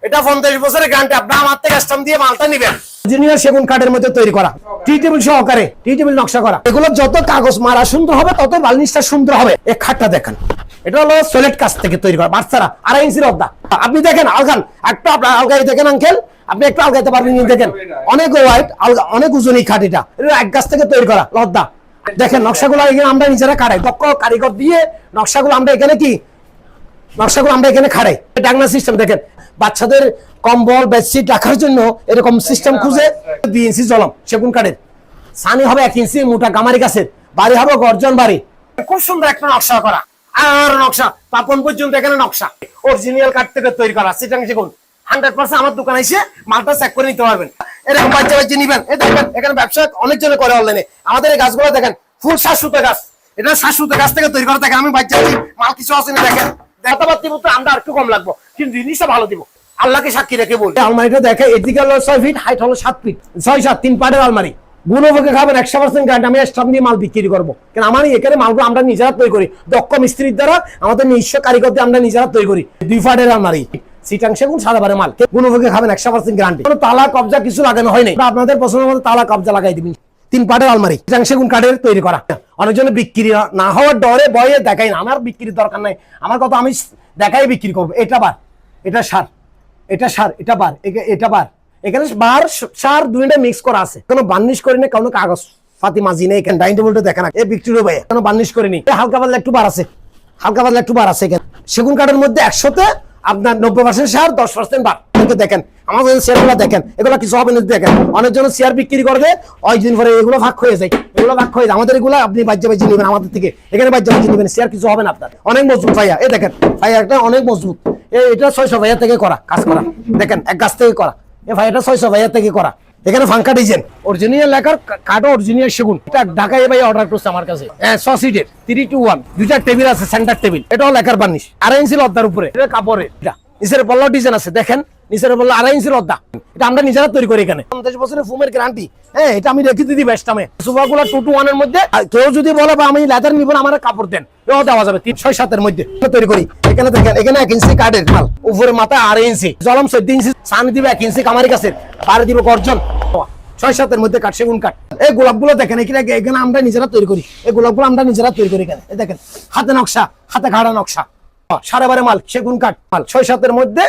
এটা 50 বছরের গ্যারান্টি। আপনি আমার থেকে স্ট্যাম্প দিয়ে মালটা নেবেন। ইঞ্জিনিয়ার সেগুন কাঠের মধ্যে তৈরি করা, টি টেবিল সহকারে, টি টেবিল নকশা করা। এগুলো যত কাগজ মারা সুন্দর হবে তত বার্নিশটা সুন্দর হবে। এই খাটটা দেখেন, এটা হলো সলিড কাচ থেকে তৈরি করা, বাচ্চারা 2.5 ইঞ্চির অর্ধা। আপনি দেখেন আলগান, একটু আপনার আলগাই দেখেন আঙ্কেল, আপনি একটু আলগাইতে পারবেন। দেখেন অনেক ওয়াইট, অনেক ওজন এই খাট। এটা এক গাছ থেকে তৈরি করা লদ্দা। দেখেন নকশাগুলো আমরা নিজেরা কাটাই, দক্ষ কারিগর দিয়ে নকশাগুলো আমরা এখানে খাড়াই। ডাকনা সিস্টেম দেখেন, বাচ্চাদের কম্বল বেডশিট রাখার জন্য এরকম সিস্টেম খুঁজে 2 ইঞ্চি জলম সেগুন কাঠের, সানি হবে 1 ইঞ্চি মোটা গামারি গাছের, বাড়ি হবে গর্জন বাড়ি। খুব সুন্দর একটা নকশা করা, আর নকশা পাপন পর্যন্ত এখানে নকশা অরিজিনাল কাঠ থেকে তৈরি করা। সিটাং সেগুন 100% আমার দোকানে এসে মালটা চেক করে নিতে পারবেন। এরকম বাচ্চা নিবেন। এই দেখেন এখানে ব্যবসা অনেক জনে করে অনলাইনে। আমাদের এই গাছগুলো দেখেন ফুল 7 সুতো গাছ, এটা 7 সুতো গাছ থেকে তৈরি করা। দেখেন আমি বাচ্চা মাল কিছু আসেনি, দেখেন দেখাতে দিব তো আমরা আর একটু কম লাগবো, কিন্তু জিনিসটা ভালো দিব। আল্লাহকে সাক্ষী রেখে বলি। আলমারিটা দেখে এদিকে হলো 6 ফিট, হাইট হলো 7 ফিট, 6-7 3 পাটের আলমারি। গুণভোগে খাবেন 100% গ্যারান্টি। আমি স্টাম্প দিয়ে মাল বিক্রি করবো, কারণ আমার এখানে মালগুলো আমরা নিজেরা তৈরি করি, দক্ষ মিস্ত্রির দ্বারা, আমাদের নিজস্ব কারিগর দিয়ে আমরা নিজেরা তৈরি করি। 2 পাটের আলমারি, সিটাং সেগুন সাদাবারে মাল। গুণভোগে খাবেন 100% গ্যারান্টি। কোনো তালা কবজা কিছু লাগানো হয়নি, আপনাদের পছন্দ মতো তালা কবজা লাগাই দিবেন। 3 পাটের আলমারি, সিটাং সেগুন কাঠের তৈরি করা। অনেকজন বিক্রি না হওয়ার ডরে ভয়ে দেখাই না, আমার বিক্রির দরকার নাই। আমার কথা আমি দেখাই বিক্রি করবো। এটা বার, এটা সার, এটা সার, এটা বার, এটা বার। এখানে বার সার দুইটা মিক্স করা আছে, কোনো বার্নিশ করি না, কোনো কাগজ ফাতি মাজি নেই। এখানে ডাইনিং টেবিলটা দেখেন, এই বিক্রিও ভাই কোনো বার্নিশ করিনি। হালকা পাতলা একটু বার আছে, হালকা পাতলা একটু বার আছে। এখানে সেগুন কাঠের মধ্যে 100তে আপনার 90% সার, 10% বার। দেখেন আমাদের শেয়ারগুলো দেখেন, এগুলো কিছু হবে না। দেখেন অনেকজন শেয়ার বিক্রি করবে, ওই দিন পরে এগুলো ভাগ হয়ে যায়, এগুলো ভাগ হয়ে যায়। আমাদের এগুলো আপনি বাজ্যে নেবেন আমাদের থেকে, এখানে বাজ্যে নেবেন, শেয়ার কিছু হবে না আপনার। অনেক মজবুত ভাইয়া, এই দেখেন ভাইয়াটা অনেক মজবুত। এটা 600 ভাইয়া থেকে করা, কাজ করা। দেখেন এক গাছ থেকে করা, এই ভাইয়াটা 600 ভাইয়া থেকে করা। এখানে ফাঙ্কা ডিজাইন, অরিজিনাল লেখার কাঠও অরিজিনাল সেগুন। এটা ঢাকায় ভাই অর্ডার করছে আমার কাছে। 6 সিটের 3 to 1 দুইটা টেবিল আছে, সেন্টার টেবিল। এটাও লেখার বার্নিশ, 2.5 ইঞ্চি লদ্দার উপরে। এটা কাপড়ের, এটা নিচের পল্লা ডিজাইন আছে, দেখেন নিচের পল্লা 2.5 ইঞ্চি লদ্দা। এটা আমরা নিজেরা তৈরি করি। এখানে 50 বছরের ফুমের গ্যারান্টি। হ্যাঁ, এটা আমি রেখে দিই বেস্টামে। সোফাগুলো 2 to 1 এর মধ্যে। কেউ যদি বলে বা আমি লেদার নিব না, আমার কাপড় দেন, এও দেওয়া যাবে। 3-6-7 এর মধ্যে তৈরি করি। এখানে দেখেন, এখানে 1 ইঞ্চি কাঠের মাল, উপরে মাথা 2.5 ইঞ্চি জলম, 14 ইঞ্চি সানি দিবে, 1 ইঞ্চি কামারি গাছের, পারে দিব গর্জন। 6-7 এর মধ্যে কাঠ, সেগুন কাঠ। এই গোলাপগুলো দেখেন, এখানে আমরা নিজেরা তৈরি করি। এই গোলাপগুলো আমরা নিজেরা তৈরি করি। এখানে দেখেন হাতে নকশা, হাতে ঘাড়া নকশা, সারাবারে মাল, সেগুন কাঠ মাল, 6-7 এর মধ্যে।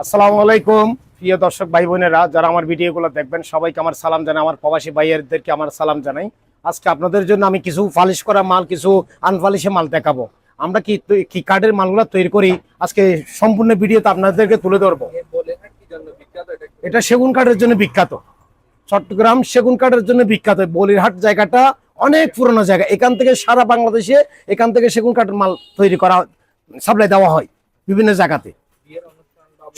আসসালামু আলাইকুম প্রিয় দর্শক ভাই বোনেরা, যারা আমার ভিডিওগুলো দেখবেন সবাইকে আমার সালাম জানাই। আমার প্রবাসী ভাইয়েরদেরকে আমার সালাম জানাই। আজকে আপনাদের জন্য আমি কিছু পালিশ করা মাল, কিছু আনপালিশে মাল দেখাবো। আমরা কি কাঠের মালগুলো তৈরি করি, আজকে সম্পূর্ণ ভিডিওতে আপনাদেরকে তুলে ধরবো। এটা সেগুন কাঠের জন্য বিখ্যাত, চট্টগ্রাম সেগুন কাঠের জন্য বিখ্যাত। বলিরহাট জায়গাটা অনেক পুরনো জায়গা। এখান থেকে সারা বাংলাদেশে এখান থেকে সেগুন কাঠের মাল তৈরি করা, সাপ্লাই দেওয়া হয় বিভিন্ন জায়গাতে,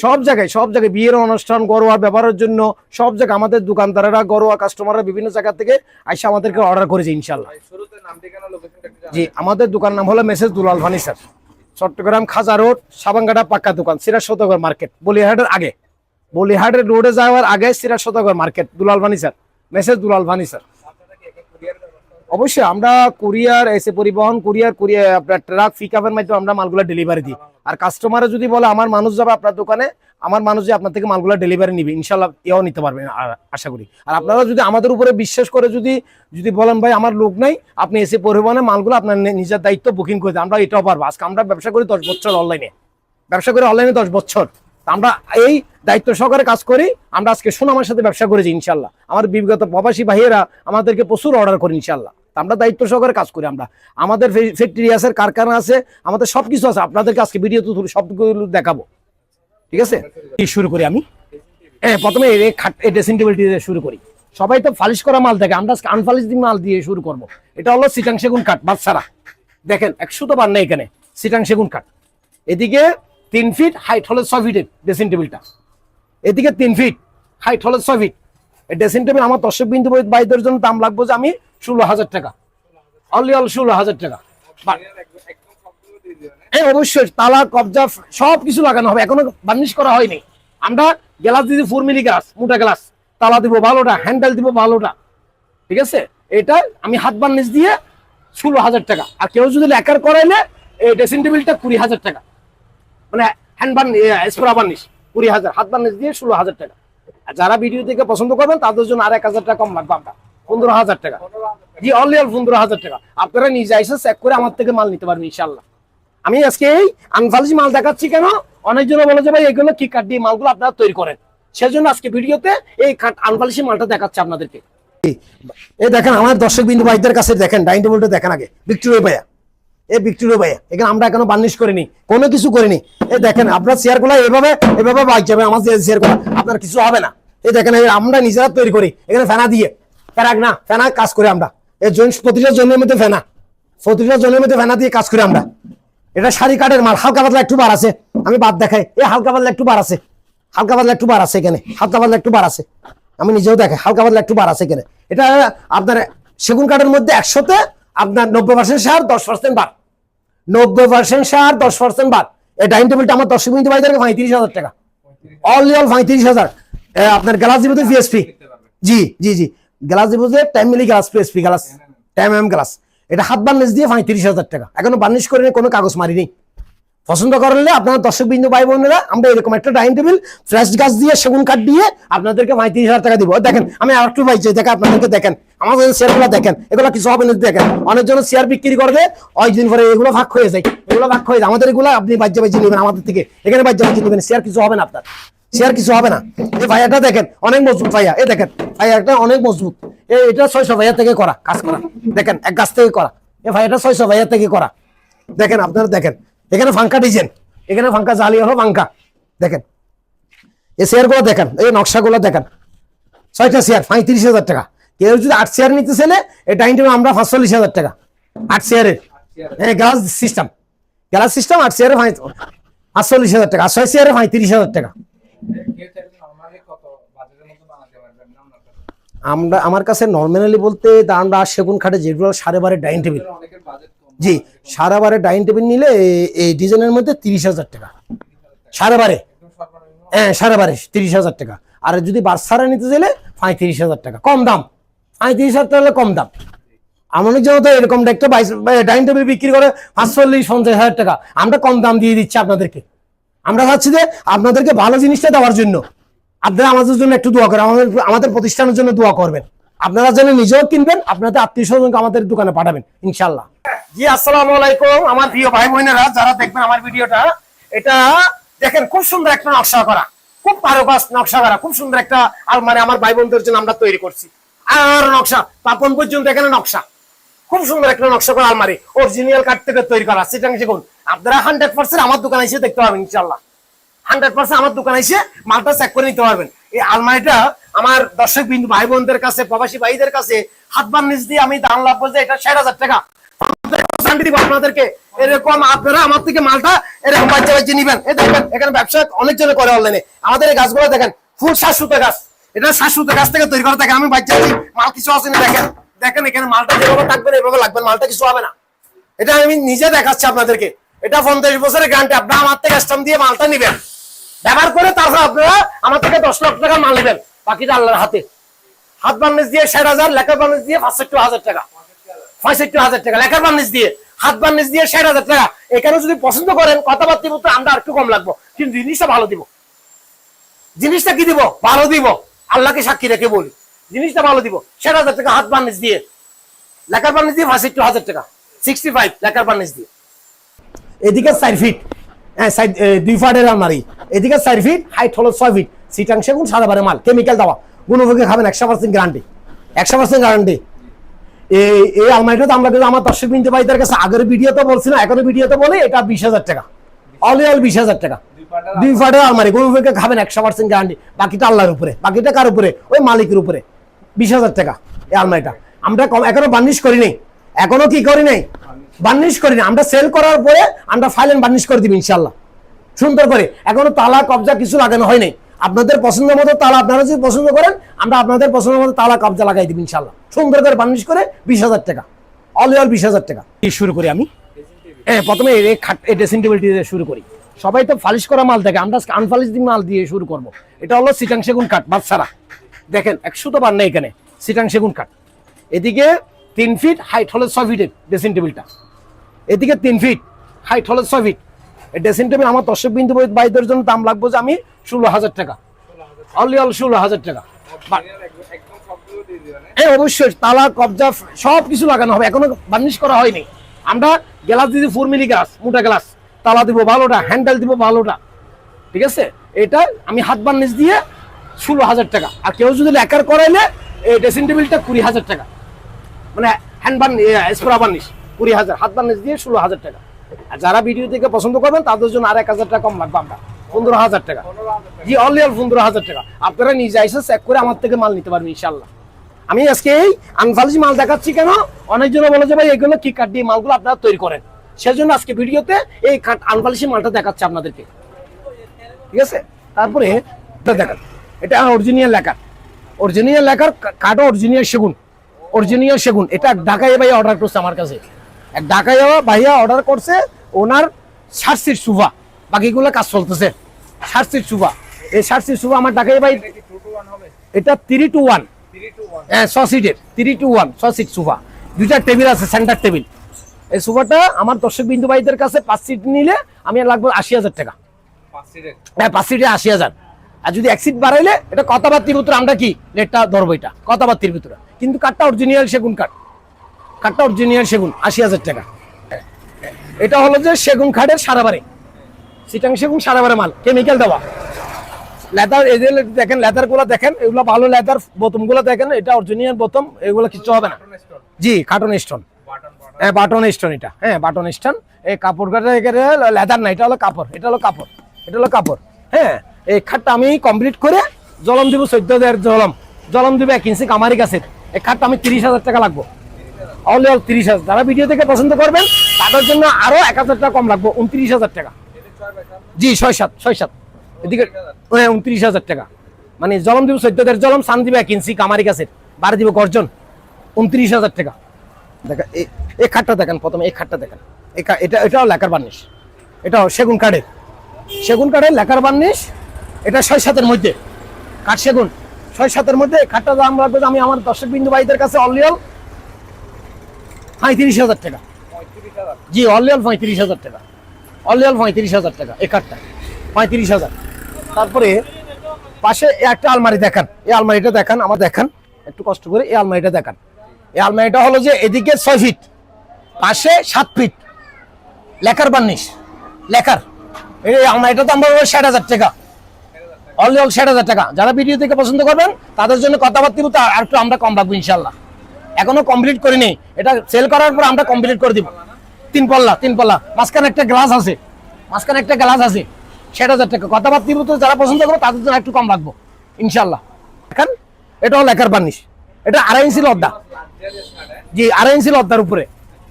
সব জায়গায় বিয়ের অনুষ্ঠান, ঘরোয়া ব্যবহারের জন্য সব জায়গায় আমাদের দোকানদারেরা, ঘরোয়া কাস্টমাররা বিভিন্ন জায়গা থেকে আইসা আমাদেরকে অর্ডার করেছে ইনশাল্লাহ। জি, আমাদের দোকানের নাম হলো মেসেজ দুলাল ফার্নিচার, চট্টগ্রাম খাজা রোড, সাবাঙ্গাটা পাক্কা দোকান, সিরাজ সওদাগর মার্কেট, বলিহাটের আগে, বলিহাটের রোডে যাওয়ার আগে সিরাজ সওদাগর মার্কেট, দুলাল ফার্নিচার, মেসেজ দুলাল ফার্নিচার। অবশ্যই আমরা কুরিয়ার, এসে পরিবহন, কুরিয়ার আপনার ট্রাক, পিকআপের মাধ্যমে আমরা মালগুলো ডেলিভারি দিই। আর কাস্টমারে যদি বলে আমার মানুষ যাবে আপনার দোকানে, আমার মানুষ যে আপনার থেকে মালগুলো ডেলিভারি নিবে, ইনশাল্লাহ এও নিতে পারবেন আশা করি। আর আপনারা যদি আমাদের উপরে বিশ্বাস করে যদি বলেন ভাই আমার লোক নাই, আপনি এসে পরিবহনে মালগুলো আপনার নিজের দায়িত্ব বুকিং করে দেন, আমরা এটাও পারবো। আজকে আমরা ব্যবসা করি 10 বছর, অনলাইনে 10 বছর। আমরা এই দায়িত্ব সহকারে কাজ করি। আমরা আজকে সুনামের সাথে ব্যবসা করেছি ইনশাল্লাহ। আমার বিগত প্রবাসী ভাইয়েরা আমাদেরকে প্রচুর অর্ডার করি ইনশাল্লাহ। আমরা দায়িত্ব সহকারে কাজ করি। আমরা আমাদের ফ্যাক্টরি আছে, কারখানা আছে, আমাদের সবকিছু আছে। আপনাদেরকে আজকে ভিডিও সবগুলো দেখাবো, ঠিক আছে? শুরু করি আমি। প্রথমে এই ড্রেসিং টেবিল দিয়ে শুরু করি। সবাই তো ফালিশ করা মাল দেখে, আমরা আজকে আনফালিশ মাল দিয়ে শুরু করব। এটা হলো সিটাং সেগুন কাঠ, বাচ্চারা দেখেন 100 তো বার নেই এখানে, সিটাং সেগুন কাঠ। এদিকে 3 ফিট, হাইট হলো 6 ফিটের ড্রেসিং টেবিলটা। এদিকে 3 ফিট, হাইট হলো 6 ফিট। এই ড্রেসিং টেবিল আমার দর্শক বিন্দু ভাইদের জন্য দাম লাগবে যে আমি 16,000 টাকা, অনলি 16,000 টাকা। অবশ্যই তালা কবজা সবকিছু লাগানো হবে, এখনো বার্নিশ করা হয়নি। আমরা গ্লাস দিচ্ছি 4 মিলি গ্লাস, মোটা গ্লাস, তালা দিব ভালোটা, হ্যান্ডেল দিব ভালোটা, ঠিক আছে? এটা আমি হাত বার্নিশ দিয়ে 16,000 টাকা। আর কেউ যদি লেকার করাইলে এই ড্রেসিং টেবিলটা 20,000 টাকা। মানে হ্যান্ড বার্নিশ স্প্রা বার্নিশ 20,000, হাত বার্নিশ দিয়ে 16,000 টাকা। আর যারা ভিডিও থেকে পছন্দ করবেন তাদের জন্য আর 1,000 টাকা কম লাগবে, আমরা 15,000 টাকা। জি অনলি 15,000 টাকা। আপনারা নিজে এসে চেক করে আমার থেকে মাল নিতে পারবেন ইনশাল্লাহ। আমি আজকে এই আনফালিশ মাল দেখাচ্ছি কেন, অনেকজন বলে যে ভাই এগুলো কি কাঠ দিয়ে মালগুলো আপনারা তৈরি করেন, সেজন্য আজকে ভিডিওতে এই কাঠ আনফালিশ মালটা দেখাচ্ছে আপনাদেরকে। এই দেখেন আমার দর্শক বিন্দু ভাইদের কাছে দেখেন ডাইনিং টেবিলটা দেখেন আগে, ভিক্টোরিয়া ভাইয়া, এই ভিক্টোরিয়া ভাইয়া, এখানে আমরা এখনো বার্নিশ করিনি, কোনো কিছু করিনি। এই দেখেন আপনার চেয়ার গুলো এভাবে এভাবে বাইক যাবে, আমার চেয়ার গুলো আপনার কিছু হবে না। এই দেখেন আমরা নিজেরা তৈরি করি, এখানে ফেনা দিয়ে প্যারাক না ফেনা কাজ করে আমরা, এই প্রতিটা জনের মধ্যে ফেনা, প্রতিটা জনের মধ্যে ফেনা দিয়ে কাজ করি আমরা। এটা শাড়ি কাঠের মাল, হালকা পাতলা একটু বার আছে, আমি বাদ দেখাই, এই হালকা পাতলা একটু বার আছে, হালকা পাতলা একটু বার আছে এখানে, হালকা পাতলা একটু বার আছে, আমি নিজেও দেখাই হালকা পাতলা একটু বার আছে এখানে। এটা আপনার সেগুন কাঠের মধ্যে 100তে আপনার 90% সার 10% বার, 90% সার 10% বার। এই ডাইনিং টেবিলটা আমার দর্শক বিন্দু ভাইদেরকে 35,000 টাকা, অনলি 35,000। আপনার গ্লাস দিব পিএসপি, জি জি জি গ্লাস দিব 10 milli glass PSP glass 10 mm glass. এটা হাত বার্নিশ দিয়ে 35,000 টাকা, এখনো বার্নিশ করে কোনো কাগজ মারিনি। পছন্দ করলে আপনার দর্শক বিন্দু ভাই বোনেরা আমরা এরকম একটা ডাইনিং টেবিল ফ্রেশ গাছ দিয়ে সেগুন কাঠ দিয়ে আপনাদেরকে 35,000 টাকা দিব। দেখেন আমি আর একটু ভাই দেখেন আপনাদেরকে, দেখেন আমাদের চেয়ারগুলো দেখেন, এগুলো কিছু হবে না। দেখেন অনেকজন চেয়ার বিক্রি করবে, ওই দিন পরে এগুলো ভাগ হয়ে যায়, এগুলো ভাগ হয়ে যায়। আমাদের এগুলো আপনি বাজ্যা বাজ্যা নেবেন আমাদের থেকে, এখানে বাজ্যা বাজ্যা নেবেন, চেয়ার কিছু হবে না আপনার, চেয়ার কিছু হবে না। এই ভাইয়াটা দেখেন অনেক মজবুত ভাইয়া, এই দেখেন ভাইয়াটা অনেক মজবুত। এটা 600 ভাইয়া থেকে করা কাজ করা, দেখেন এক গাছ থেকে করা, এই ভাইয়াটা 600 ভাইয়া থেকে করা। দেখেন আপনারা দেখেন এখানে ফাঙ্কা ডিজাইন, এখানে ফাঙ্কা জালি হলো ফাঙ্কা, দেখেন এই চেয়ার গুলো দেখেন, এই নকশাগুলো দেখেন। 6টা চেয়ার 35,000 টাকা। কেউ যদি 8 চেয়ার নিতে চাইলে এই ডাইনিং টেবিল আমরা 45,000 টাকা 8 চেয়ারের, গ্লাস সিস্টেম, গ্লাস সিস্টেম 8 চেয়ারে 45,000 টাকা, 6 চেয়ারে 35,000 টাকা। আমরা আমার কাছে নর্মালি বলতে আমরা সেগুন কাঠে যেগুলো 12.5 ডাইনিং টেবিল, জি 12.5 ডাইনিং টেবিল নিলে এই ডিজাইনের মধ্যে 30,000 টাকা 12.5, হ্যাঁ 12.5 30,000 টাকা। আর যদি বার্সারা নিতে চাইলে 35,000 টাকা, কম দাম, 35,000 টাকা কম দাম। অনেক জন তো এরকম একটা ডাইনিং টেবিল বিক্রি করে 45-50,000 টাকা, আমরা কম দাম দিয়ে দিচ্ছি আপনাদেরকে। আমরা চাচ্ছি যে আপনাদেরকে ভালো জিনিসটা দেওয়ার জন্য আপনারা আমাদের জন্য একটু দোয়া করেন, আমাদের প্রতিষ্ঠানের জন্য দোয়া করবেন। আপনারা যেন নিজেও কিনবেন, আপনাদের আত্মীয় স্বজনকে আমাদের দোকানে পাঠাবেন ইনশাল্লাহ। জি আসসালামু আলাইকুম আমার প্রিয় ভাই বোনেরা যারা দেখবেন আমার ভিডিওটা, এটা দেখেন খুব সুন্দর একটা নকশা করা, খুব কারুকাজ নকশা করা, খুব সুন্দর একটা আলমারি আমার ভাই বোনদের জন্য আমরা তৈরি করছি। আর নকশা পাপন পর্যন্ত এখানে নকশা, খুব সুন্দর একটা নকশা করা আলমারি, অরিজিনাল কাঠ থেকে তৈরি করা চিটাং সেগুন। আপনারা 100% আমার দোকানে এসে দেখতে পাবেন ইনশাল্লাহ, 100% আমার দোকানে এসে মালটা চেক করে নিতে পারবেন। এই আলমারিটা আমার দর্শক বিন্দু ভাই বোনদের কাছে, প্রবাসী ভাইদের কাছে হাত বার্নিশ দিয়ে আমি দাম লাভ বলতে এটা 60,000 টাকা আপনাদেরকে। এরকম আপনারা আমার থেকে মালটা এরকম বাচ্চা বাচ্চা নিবেন। এই দেখেন এখানে ব্যবসা অনেক জনে করে অনলাইনে। আমাদের এই গাছগুলো দেখেন ফুল 700 গাছ, এটা 700 গাছ থেকে তৈরি করা থাকে। আমি বাচ্চা মাল কিছু আসেনি, দেখেন দেখেন এখানে মালটা যেভাবে থাকবে এভাবে লাগবে, মালটা কিছু হবে না। এটা আমি নিজে দেখাচ্ছি আপনাদেরকে, এটা 50 বছরের গ্যারান্টি। আপনারা আমার থেকে স্টাম্প দিয়ে মালটা নিবেন, ব্যবহার করে তারপর আপনারা আমার থেকে 10 লাখ টাকা মাল নেবেন, বাকিটা আল্লাহর হাতে। হাত বার্নিশ দিয়ে 60,000, লেখার বার্নিশ দিয়ে 65,000 টাকা, 65,000 টাকা লেখার বার্নিশ দিয়ে, হাত বার্নিশ দিয়ে 60,000 টাকা। এখানে যদি পছন্দ করেন কথাবার্তা মতো আমরা একটু কম লাগবো, কিন্তু জিনিসটা ভালো দিব। জিনিসটা কি দিব? ভালো দিব, আল্লাহকে সাক্ষী রেখে বলি জিনিসটা ভালো দিব। 60,000 টাকা হাত বার্নিশ দিয়ে, লেখার বার্নিশ দিয়ে 65,000 টাকা, 65 লেখার বার্নিশ দিয়ে। এদিকে 4 ফিট, হ্যাঁ 2 ফাটের আলমারি, এদিকে 4 ফিট, হাইট হলো 6 ফিট, সিটাং সেগুন সাদাবারে মাল, কেমিক্যাল দেওয়া, গুণভোগে খাবেন 100% গ্যারান্টি, 100% গ্যারান্টি। এই আলমারিটা আমরা কিন্তু আমার দর্শক বিন্দু ভাইদের কাছে আগের ভিডিওতে বলছি না, এখনো ভিডিওতে বলে এটা 20,000 টাকা, অল 20,000 টাকা 2 ফাটের আলমারি, গুণভোগে খাবেন 100% গ্যারান্টি। বাকিটা আল্লাহর উপরে, বাকিটা কার উপরে? ওই মালিকের উপরে। 20,000 টাকা এই আলমারিটা। আমরা এখনো বার্নিশ করি নাই, এখনো কি করি নাই বার্নিশ করি না। আমরা সেল করার পরে আমরা ফাইল এন্ড বার্নিশ করে দিব ইনশাল্লাহ সুন্দর করে। এখনো তালা কবজা কিছু লাগানো হয় নাই। আপনাদের পছন্দ মতো তালা, আপনারা যদি পছন্দ করেন আমরা আপনাদের পছন্দ মতো তালা কবজা লাগাই দিব ইনশাল্লাহ সুন্দর করে বার্নিশ করে। 20,000 টাকা, অল 20,000 টাকা। শুরু করি আমি, প্রথমে এই ড্রেসিং টেবিলটি দিয়ে শুরু করি। সবাই তো ফালিশ করা মাল থাকে, আমরা আনফালিশ মাল দিয়ে শুরু করব। এটা হলো সিটাং সেগুন কাঠ বাচ্চারা, দেখেন 100 তো বার নেই এখানে, সিটাং সেগুন কাঠ। এদিকে 3 ফিট, হাইট হলো 6 ফিটের ড্রেসিং টেবিলটা, এদিকে 3 ফিট, হাইট হলো 6 ফিট। এই ড্রেসিং টেবিল আমার দর্শক বিন্দু ভাইদের জন্য দাম লাগবে যে আমি 16,000 টাকা, অনলি 16,000 টাকা। হ্যাঁ অবশ্যই তালা কবজা সব কিছু লাগানো হবে, এখনো বার্নিশ করা হয়নি। আমরা গ্লাস দিয়েছি 4 মিলি গ্লাস, মোটা গ্লাস, তালা দিব ভালোটা, হ্যান্ডেল দিব ভালোটা, ঠিক আছে। এটা আমি হাত বার্নিশ দিয়ে 16,000 টাকা। আর কেউ যদি লেকার করাইলে এই ড্রেসিং টেবিলটা 20,000 টাকা, মানে হ্যান্ড বার্নিশ স্প্রা বার্নিশ 20,000, হাত বার্নিশ দিয়ে 16,000 টাকা। আর যারা ভিডিও থেকে পছন্দ করবেন তাদের জন্য আর 1,000 টাকা কম লাগবে, আমরা 15,000 টাকা। জি অনলি 15,000 টাকা। আপনারা নিজে এসে চেক করে আমার থেকে মাল নিতে পারবেন ইনশাল্লাহ। আমি আজকে এই আনফালিশ মাল দেখাচ্ছি কেন, অনেকজন বলে যে ভাই এগুলো কি কাঠ দিয়ে মালগুলো আপনারা তৈরি করেন, সেজন্য আজকে ভিডিওতে এই কাঠ আনফালিশি মালটা দেখাচ্ছে আপনাদেরকে, ঠিক আছে। তারপরে দেখেন এটা অরিজিনাল লেকার, অরিজিনাল লেকার কাঠ, অরিজিনাল সেগুন, অরিজিনাল সেগুন। এটা ঢাকায় ভাই অর্ডার করছে আমার কাছে, এক ঢাকায় ভাইয়া অর্ডার করছে, ওনার 60 সিট সোফা, বাকিগুলো কাজ চলতেছে। 60 সিট সোফা, এই 60 সিট সোফা আমার ঢাকায় ভাই, এটা 3 to 1, হ্যাঁ 6 সিটের 3 to 1 6 সিট সোফা, 2টা টেবিল আছে, সেন্টার টেবিল। এই সোফাটা আমার দর্শক বিন্দু ভাইদের কাছে 5 সিট নিলে আমি লাগবে 80,000 টাকা, হ্যাঁ 5 সিটে 80,000। আর যদি 1 সিট বাড়াইলে এটা কথাবার্তির ভিতরে আমরা কি রেটটা ধরবো, এটা কথাবার্তির ভিতরে, কিন্তু কাঠটা অরিজিনাল সেগুন কাঠ, কাঠটা অরিজিনাল সেগুন, 80,000 টাকা। এটা হলো যে সেগুন কাঠের সারাবারে, চিটাং সেগুন সারাবারে মাল, কেমিক্যাল দেওয়া। লেদার এই যে দেখেন, লেদার গুলো দেখেন, এগুলো ভালো লেদার, বোতম গুলো দেখেন, এটা অরিজিনাল বোতম, এগুলো কিছু হবে না। জি কার্টন স্টোন, হ্যাঁ বাটন স্টোন, এটা হ্যাঁ বাটন স্টোন। এই কাপড় লেদার না, এটা হলো কাপড়, এটা হলো কাপড়, এটা হলো কাপড়। হ্যাঁ এই খাটটা আমি কমপ্লিট করে জলম দিব 14,000 জলম দিব 1 ইঞ্চি কামারি গাছের। এই খাটটা আমি 30,000 টাকা লাগবো, অনলি 30,000। যারা ভিডিও থেকে পছন্দ করবেন তাদের জন্য আরো 1,000 টাকা কম লাগবে, 29,000 টাকা। জি 6-7 এদিকে 29,000 টাকা, মানে জলম দিব 14,000 জলম, সান দিব 1 ইঞ্চি কামারি গাছের, বাড়ি দিব গর্জন, 29,000 টাকা। দেখেন এই খাটটা দেখেন, প্রথমে এই খাটটা দেখেন, এটাও লেকার বার্নিশ, এটাও সেগুন কাঠের, সেগুন কাঠের লেকার বার্নিশ। এটা 6-7-এর মধ্যে কাঠ, সেগুন 6-7-এর মধ্যে। খাটটা দাম লাগবে আমি আমার দর্শক বিন্দু ভাইদের কাছে অনলি 35,000 টাকা। জি অনলি 35,000 টাকা, অনলি 35,000 টাকা এই কাঠটা, 35,000। তারপরে পাশে একটা আলমারি দেখান, এই আলমারিটা দেখান, আমার দেখান একটু কষ্ট করে, এই আলমারিটা দেখান। এই আলমারিটা হলো যে এদিকে 6 ফিট, পাশে 7 ফিট, লেকার বার্নিশ, লেকার। এই আলমারিটা দাম পড়বে 60,000 টাকা, অনলি 60,000 টাকা। যারা ভিডিও থেকে পছন্দ করবেন তাদের জন্য কথাবার্তা আর একটু আমরা কম রাখবো ইনশাল্লাহ। এখনো কমপ্লিট করিনি, এটা সেল করার পর আমরা কমপ্লিট করে দিব। 3 পাল্লা, মাঝখানে একটা গ্লাস আছে, মাঝখানে একটা গ্লাস আছে, 60,000 টাকা। কথাবার্তা যারা পছন্দ করবো তাদের জন্য একটু কম রাখবো ইনশাল্লাহ। এখন এটা হলো লেকার বার্নিশ, এটা 2.5 ইঞ্চি লদ্দা, জি 2.5 ইঞ্চি লদ্দার উপরে,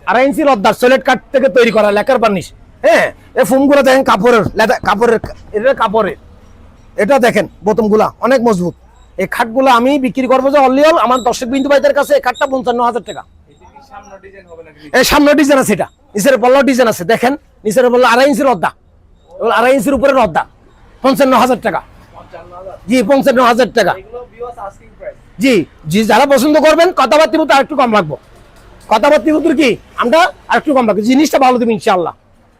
2.5 ইঞ্চি লদ্দার সলিড কাঠ থেকে তৈরি করা লেকার বার্নিশ। হ্যাঁ এই ফোমগুলো দেখেন কাপড়ের, কাপড়ের, এটা কাপড়ের। এটা দেখেন বোতমগুলা অনেক মজবুত। এই খাটগুলো আমি বিক্রি করবো যে অনলি আমার দর্শক বিন্দু ভাইদের কাছে এই খাটটা 55,000 টাকা। এই সামনে ডিজাইন আছে, এটা নিচের পল্লাও ডিজাইন আছে, দেখেন নিচের পল্লা 2.5 ইঞ্চির রদ্দা, 2.5 ইঞ্চির উপরে রদ্দা, 55,000 টাকা। জি 55,000 টাকা। জি জি যারা পছন্দ করবেন কথাবার্তা আর একটু কম রাখবো, কথাবার্তা কি আমরা আর একটু কম রাখবো, জিনিসটা ভালো দেবো ইনশাল্লাহ,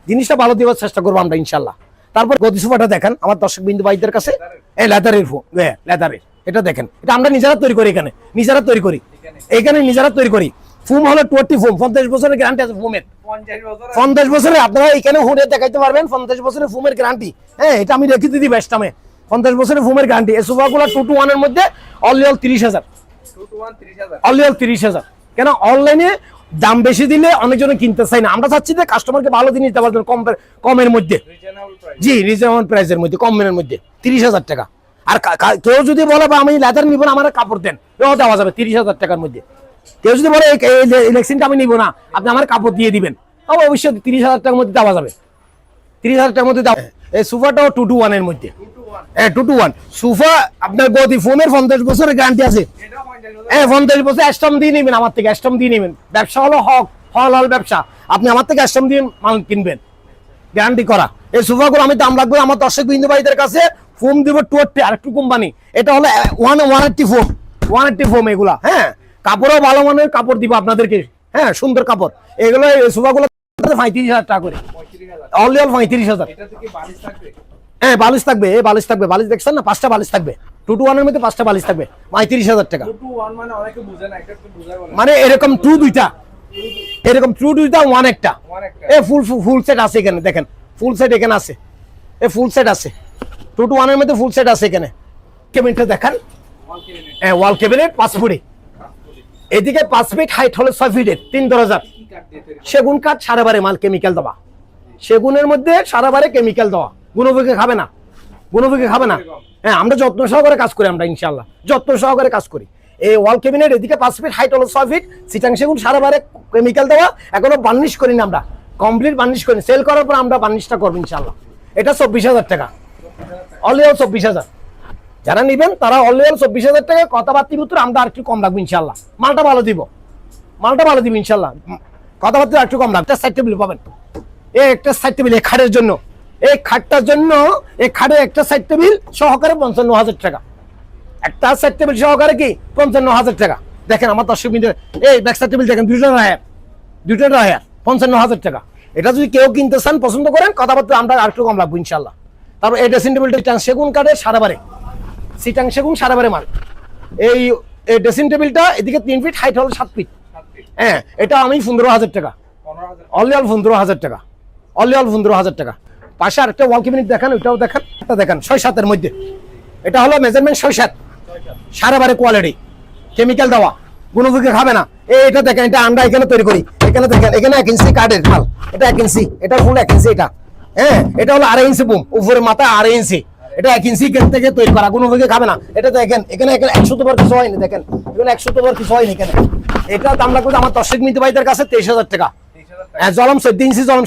জিনিসটা ভালো দেওয়ার চেষ্টা করবো আমরা ইনশাল্লাহ। তারপর গদি সোফাটা দেখেন আমার দর্শক বিন্দু ভাইদের কাছে, এই লেদারের লেদারের, এটা দেখেন, এটা আমরা নিজেরা তৈরি করি, এখানে নিজেরা তৈরি করি, এখানে নিজেরা তৈরি করি। ফুম হলো 20 ফুম, 50 বছরের গ্যারান্টি আছে ফুমের, 50 বছরে আপনারা এখানে হুড়ে দেখাইতে পারবেন, 50 বছরের ফুমের গ্যারান্টি। হ্যাঁ এটা আমি রেখে দিই বেস্টামে, 50 বছরের ফুমের গ্যারান্টি। এই সোফাগুলো 2 to 1 এর মধ্যে অনলি 30,000, অনলি 30,000। কেন অনলাইনে দাম বেশি দিলে অনেকজনে কিনতে চাই না, আমরা চাচ্ছি যে কাস্টমারকে ভালো জিনিস দেওয়ার জন্য কমের মধ্যে, জি রিজনেবল প্রাইসের মধ্যে, কমের মধ্যে 30,000 টাকা। আর কেউ যদি বলে বা আমি লেদার নিব না, আমার কাপড় দেন, এও দেওয়া যাবে 30,000 টাকার মধ্যে। কেউ যদি বলে ইলেকশনটা আমি নিব না, আপনি আমার কাপড় দিয়ে দিবেন, অবশ্যই 30,000 টাকার মধ্যে দেওয়া যাবে, 30,000 টাকার মধ্যে দেওয়া। এই সোফাটাও 2 to 1 এর মধ্যে, হ্যাঁ 2 to 1 সোফা। আপনার গদি ফোমের 50 বছরের গ্যারান্টি আছে, হ্যাঁ 50 বছর স্ট্যাম্প দিয়ে নেবেন, আমার থেকে স্ট্যাম্প দিয়ে নেবেন। ব্যবসা হলো হল ব্যবসা, আপনি আমার থেকে স্ট্যাম্প দিয়ে মাল কিনবেন, গ্যারান্টি করা। এই সোফাগুলো আমি দাম রাখবো আমার দর্শক বিন্দু ভাইদের কাছে, ফোম দিব 20, আর একটু কোম্পানি, এটা হলো 180 ফোম, 180 ফোম এগুলা। হ্যাঁ কাপড়ও ভালো মানের কাপড় দিব আপনাদেরকে, হ্যাঁ সুন্দর কাপড়। এগুলো সোফাগুলো 35,000 টাকা করে, অনলি অল 35,000। এটাতে কি বালিশ থাকবে? হ্যাঁ বালিশ থাকবে, বালিশ থাকবে, বালিশ দেখছেন না, 5টা বালিশ থাকবে। 2 to 1 এর মধ্যে 5টা বালিশ থাকবে, 35,000 টাকা। 2 to 1 মানে অনেকে বুঝে না, এটা একটু বুঝাই বলেন। মানে এরকম 2 দুইটা, এরকম 2 দুইটা 1 একটা। 1 একটা। এই ফুল সেট আছে এখানে, দেখেন ফুল সেট এখানে আছে, এই ফুল সেট আছে 2 to 1 এর মধ্যে ফুল সেট আছে এখানে। ক্যাবিনেটটা দেখেন, ওয়াল ক্যাবিনেট। হ্যাঁ ওয়াল ক্যাবিনেট 5 ফুট, এদিকে 5 ফিট, হাইট হলো 6 ফিটের, 3 দরজা, কি কাঠ দিয়ে তৈরি? সেগুন কাঠ, সারাবারে মাল, কেমিক্যাল দেওয়া, সেগুনের মধ্যে সারাবারে কেমিক্যাল দেওয়া, গুণভোগে খাবে না, গুণভোগে খাবে না। হ্যাঁ আমরা যত্ন সহকারে কাজ করি, আমরা ইনশাআল্লাহ যত্ন সহকারে কাজ করি। এই ওয়াল ক্যাবিনেট এদিকে 5 ফিট, হাইট হলো 6 ফিট, চিটাং সেগুন, সারাবারে কেমিক্যাল দেওয়া, এখনো বার্নিশ করিনি আমরা, কমপ্লিট বার্নিশ করিনি, সেল করার পর আমরা বার্নিশটা করবো ইনশাআল্লাহ। এটা 24,000 টাকা, অনলি অল 24,000। যারা নেবেন তারা অনলি অল 24,000 টাকা, কথাবার্তির ভিতরে আমরা আর একটু কম রাখবো ইনশাআল্লাহ। মালটা ভালো দিব, মালটা ভালো দিব ইনশাআল্লাহ, কথাবার্তা একটু কম রাখবো। একটা সাইড টেবিল পাবেন, এই একটা সাইড টেবিল, এই খাটের জন্য, এই খাটটার জন্য, এই খাটে একটা সাইড টেবিল সহকারে 55,000 টাকা, একটা সাইড টেবিল সহকারে কি 55,000 টাকা। দেখেন আমার দর্শক বিন্দু, এই ব্যাক সাইড টেবিল দেখেন, দুইটা রায়ার 55,000 টাকা। এটা যদি কেউ কিনতে চান, পছন্দ করেন, কথাবার্তা আমরা আর একটু কম রাখবো ইনশাআল্লাহ। তারপর এই ড্রেসিং টেবিলটা চিটাং সেগুন কাঠের, সারাবারে চিটাং সেগুন, সারাবারে মাল। এই ড্রেসিং টেবিলটা এদিকে 3 ফিট, হাইট হলো 7 ফিট। হ্যাঁ এটা আমি 15,000 টাকা, 15,000। অনলি অল 15,000 টাকা, অনলি অল 15,000 টাকা। পাশে আরেকটা ওয়াল ক্যাবিনেট দেখেন, ওইটাও দেখেন, এটা দেখেন 6-7 এর মধ্যে, এটা হলো মেজারমেন্ট 6-7, সারাবারে কোয়ালিটি, কেমিক্যাল দেওয়া, গুণভোগে খাবে না। এটা দেখেন, এটা আমরা এখানে তৈরি করি, এখানে দেখেন, এখানে 1 ইঞ্চি কাঠের মাল, এটা 1 ইঞ্চি, এটা ফুল 1 ইঞ্চি, এটা হ্যাঁ এটা হলো 2.5 ইঞ্চি বুম, উপরে মাথা 2.5 ইঞ্চি, এটা 1 ইঞ্চি এখান থেকে তৈরি করা, গুণভোগে খাবে না। এটা দেখেন এখানে 100 বার কিছু হয়নি, দেখেন এখানে 100 বার কিছু হয়নি এখানে। এটা দাম লাগবে আমার দর্শক মিত্র ভাইদের কাছে 23,000 টাকা। 23,000 টাকা। হ্যাঁ জলম 14 ইঞ্চি জলম,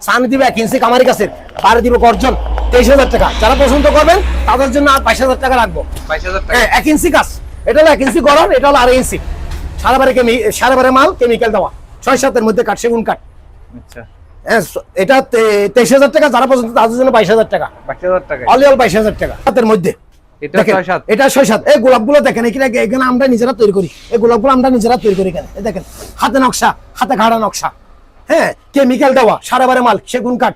সানি দিবে 1 ইঞ্চি কামারি গাছের, বাড়ি দিব গর্জন, 23,000 টাকা। যারা পছন্দ করবেন তাদের জন্য আর 22,000 টাকা রাখবো। 22,000 টাকা। হ্যাঁ 1 ইঞ্চি গাছ, এটা হলো 1 ইঞ্চি গরম, এটা হলো 2.5 ইঞ্চি, সারাবারে মাল, কেমিক্যাল দেওয়া, 6-7 এর মধ্যে কাঠ, সেগুন কাঠ। আচ্ছা হ্যাঁ এটা 23,000 টাকা, যারা পছন্দ তাদের জন্য 22,000 টাকা, 22,000 টাকা। অনলি অল 22,000 টাকা। হাতের মধ্যে এটা দেখেন, 6-7। এটা 6-7। এই গোলাপগুলো দেখেন, এখানে আমরা নিজেরা তৈরি করি, এই গোলাপগুলো আমরা নিজেরা তৈরি করি এখানে। এই দেখেন হাতে নকশা, হাতে ঘাড়া নকশা, হ্যাঁ কেমিক্যাল দেওয়া, সারাবারে মাল, সেগুন কাঠ,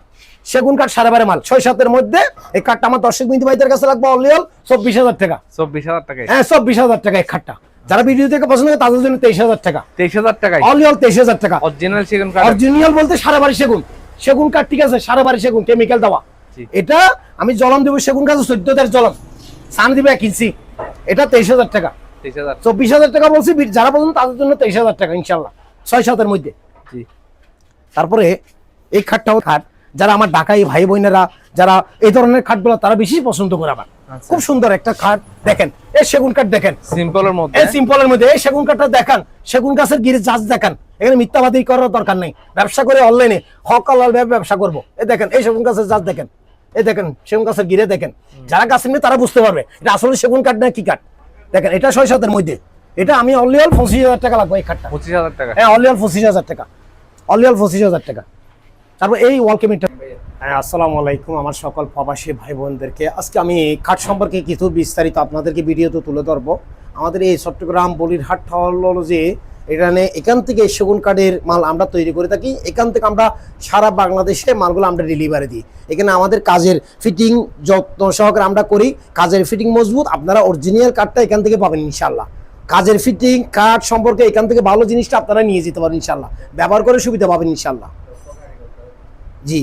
সেগুন কাঠ, সারাবারে মাল, 6-7 এর মধ্যে। এই কাঠটা আমার দর্শক বিন্দু ভাইদের কাছে লাগবে অনলি অল 24,000 টাকা। 24,000 টাকা। হ্যাঁ 24,000 টাকা এই খাটটা। যারা ভিডিও থেকে পছন্দ করে তাদের জন্য 23,000 টাকা, 23,000 টাকায় অনলি অল 23,000 টাকা। অরিজিনাল সেগুন কাঠ। অরিজিনাল বলতে সারাবাড়ি সেগুন, সেগুন কাঠ, ঠিক আছে, সারাবাড়ি সেগুন, কেমিক্যাল দেওয়া। জি। এটা আমি জলম দেবো সেগুন গাছ 14 জলম, সান দিবে 1 ইঞ্চি, এটা 23,000 টাকা। 23,000। 24,000 টাকা বলছি, যারা পছন্দ তাদের জন্য 23,000 টাকা ইনশাল্লাহ, 6-7 এর মধ্যে। জি। তারপরে এই খাটটাও খাট, যারা আমার ঢাকাই ভাই বোনেরা যারা এই ধরনের খাটগুলো তারা বেশি পছন্দ করে। আবার খুব সুন্দর একটা খাট দেখেন, এই সেগুন কাঠ দেখেন, সিম্পলের মধ্যে। এই সিম্পলের মধ্যে এই সেগুন কাঠটা দেখেন, সেগুন গাছের গিরে জাজ দেখেন, এখানে মিথ্যাবাদী করার দরকার নেই, ব্যবসা করে অনলাইনে হক আল্লাহর ব্যবসা করবো। এই দেখেন এই সেগুন গাছের জাজ দেখেন, এই দেখেন সেগুন গাছের গিরে দেখেন, যারা গাছ নিয়ে তারা বুঝতে পারবে এটা আসলে সেগুন কাঠ না কি কাঠ। দেখেন এটা 6-7 এর মধ্যে, এটা আমি অনলি অল 25,000 টাকা লাগবে এই খাটটা। 25,000 টাকা। হ্যাঁ অনলি অল 25,000 টাকা, অনলি অল 25,000 টাকা। তারপর এই ওয়াল ক্যাবিনেটটা। হ্যাঁ আসসালামু আলাইকুম আমার সকল প্রবাসী ভাই বোনদেরকে। আজকে আমি খাট সম্পর্কে কিছু বিস্তারিত আপনাদেরকে ভিডিওতে তুলে ধরবো। আমাদের এই চট্টগ্রাম বলিরহাটটা হলো যে এখান থেকে সেগুন কাঠের মাল আমরা তৈরি করে থাকি, এখান থেকে আমরা সারা বাংলাদেশে মালগুলো আমরা ডেলিভারি দিই। এখানে আমাদের কাজের ফিটিং যত্ন সহকারে আমরা করি, কাজের ফিটিং মজবুত, আপনারা অরিজিনাল কাঠটা এখান থেকে পাবেন ইনশাল্লাহ। কাজের ফিটিং কাঠ সম্পর্কে এখান থেকে ভালো জিনিসটা আপনারা নিয়ে যেতে পারেন ইনশাল্লাহ, ব্যবহার করে সুবিধা পাবেন ইনশাল্লাহ। জি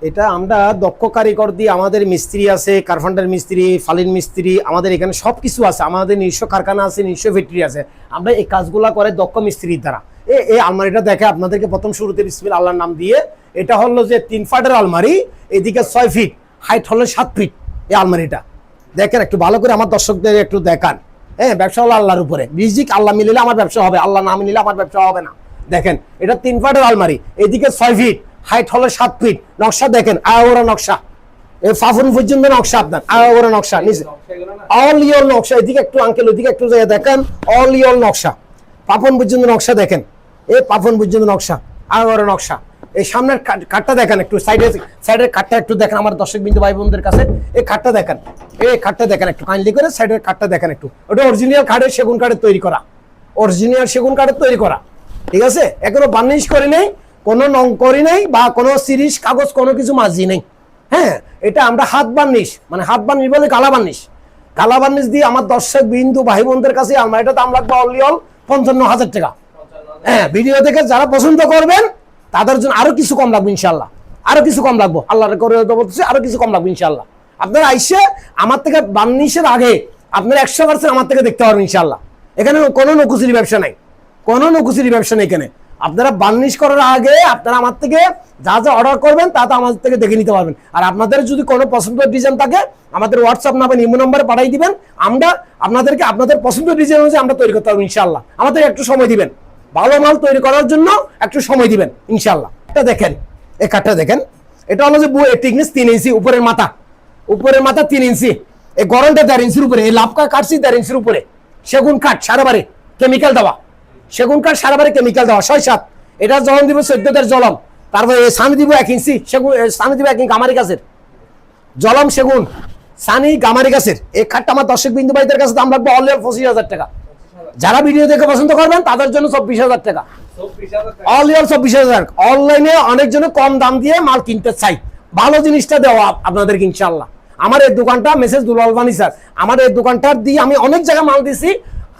এটা আমরা দক্ষ কারিগর দিয়ে, আমাদের মিস্ত্রি আছে, কারফান্ডার মিস্ত্রি, ফালিন মিস্ত্রি, আমাদের এখানে সব কিছু আছে, আমাদের নিজস্ব কারখানা আছে, নিজস্ব ফ্যাক্টরি আছে। আমরা এই কাজগুলা করে দক্ষ মিস্ত্রির দ্বারা। এই আলমারিটা দেখে আপনাদেরকে প্রথম শুরুতে বিসমিল্লাহ আল্লাহর নাম দিয়ে, এটা হলো যে 3 ফাটের আলমারি, এদিকে 6 ফিট, হাইট হলো 7 ফিট। এই আলমারিটা দেখেন একটু ভালো করে আমার দর্শকদের একটু দেখান। হ্যাঁ ব্যবসা হলো আল্লাহর উপরে, রিজিক আল্লাহ মিলিলে আমার ব্যবসা হবে, আল্লাহ না মিলিলে আমার ব্যবসা হবে না। দেখেন এটা 3 ফাটের আলমারি, এদিকে 6 ফিট, হাইট হলো 7 ফিট। নকশা দেখেন আওরা নকশা, এই ফাফুন পর্যন্ত নকশা, আপনার আওরা নকশা নিচে অল ইয়র নকশা। এদিকে একটু আঙ্কেল, ওদিকে একটু জায়গা দেখেন, অল ইয়র নকশা, পাপন পর্যন্ত নকশা দেখেন, এই পাপন পর্যন্ত নকশা, আওরা নকশা। এই সামনের কাঠটা দেখেন, একটু সাইডের কাঠটা একটু দেখেন আমার দর্শক বিন্দু ভাই বোনদের কাছে। এই কাঠটা দেখেন, এই কাঠটা দেখেন একটু কাইন্ডলি করে, সাইডের কাঠটা দেখেন একটু। ওটা অরিজিনাল কাঠের সেগুন কাঠের তৈরি করা, অরিজিনাল সেগুন কাঠের তৈরি করা, ঠিক আছে, এখনো বার্নিশ করে নেই, কোনো নং করি নাই বা কোনো সিরিজ কাগজ কোনো কিছু মাঝি নেই। হ্যাঁ, এটা আমরা হাত বার্নিশ, মানে হাত বার্নিশ বলে গালা বার্নিশ দিয়ে আমার দর্শক বিন্দু ভাই বোনদের কাছে আমার এটা দাম লাগবে অনলি 55,000 টাকা। হ্যাঁ, ভিডিও দেখে যারা পছন্দ করবেন তাদের জন্য আরো কিছু কম লাগবে ইনশাল্লাহ, আরো কিছু কম লাগবে, আল্লাহর করে বলতেছি আরো কিছু কম লাগবে ইনশাল্লাহ। আপনারা আইসে আমার থেকে বার্নিশের আগে আপনারা 100% আমার থেকে দেখতে পারবেন ইনশাল্লাহ। এখানে কোনো নকুচির ব্যবসা নাই, কোনো নকুচির ব্যবসা নেই এখানে। আপনারা বার্নিশ করার আগে আপনারা আমার থেকে যা যা অর্ডার করবেন তা তো আমাদের থেকে দেখে নিতে পারবেন। আর আপনাদের যদি কোনো পছন্দের ডিজাইন থাকে আমাদের হোয়াটসঅ্যাপ নাম্বার ইমো নম্বরে পাঠিয়ে দিবেন, আমরা আপনাদেরকে আপনাদের পছন্দের ডিজাইন অনুযায়ী আমরা তৈরি করতে পারবো ইনশাল্লাহ। আমাদের একটু সময় দিবেন, ভালো মাল তৈরি করার জন্য একটু সময় দিবেন ইনশাল্লাহ। এটা দেখেন, এই কাঠটা দেখেন, এটা হলো যে টিকনেস 3 ইঞ্চি, উপরের মাথা 3 ইঞ্চি, এই গরমটা 1.5 ইঞ্চির উপরে, এই লাভকা কাটছি 1.5 ইঞ্চির উপরে, সেগুন কাঠ সারাবারে কেমিক্যাল দেওয়া, সেগুন কাঠ সারাবারে কেমিক্যাল দেওয়া 6-7। এটা জলম দিব 14 জলম, তারপরে সানি দিব 1 ইঞ্চি সেগুন, সানি দিব 1 ইঞ্চি গামারি গাছের জলম সেগুন, সানি গামারি গাছের। এই খাটটা আমার দর্শক বিন্দু ভাইদের কাছে দাম লাগবে অনলি 25,000 টাকা। যারা ভিডিও দেখে পছন্দ করবেন তাদের জন্য 24,000 টাকা, অনলি 24,000। অনলাইনে অনেকজনে কম দাম দিয়ে মাল কিনতে চাই, ভালো জিনিসটা দেওয়া আপনাদেরকে ইনশাল্লাহ। আমার এই দোকানটা মেসেজ দুলাল ফার্নিচার, আমার এই দোকানটার দিয়ে আমি অনেক জায়গায় মাল দিছি।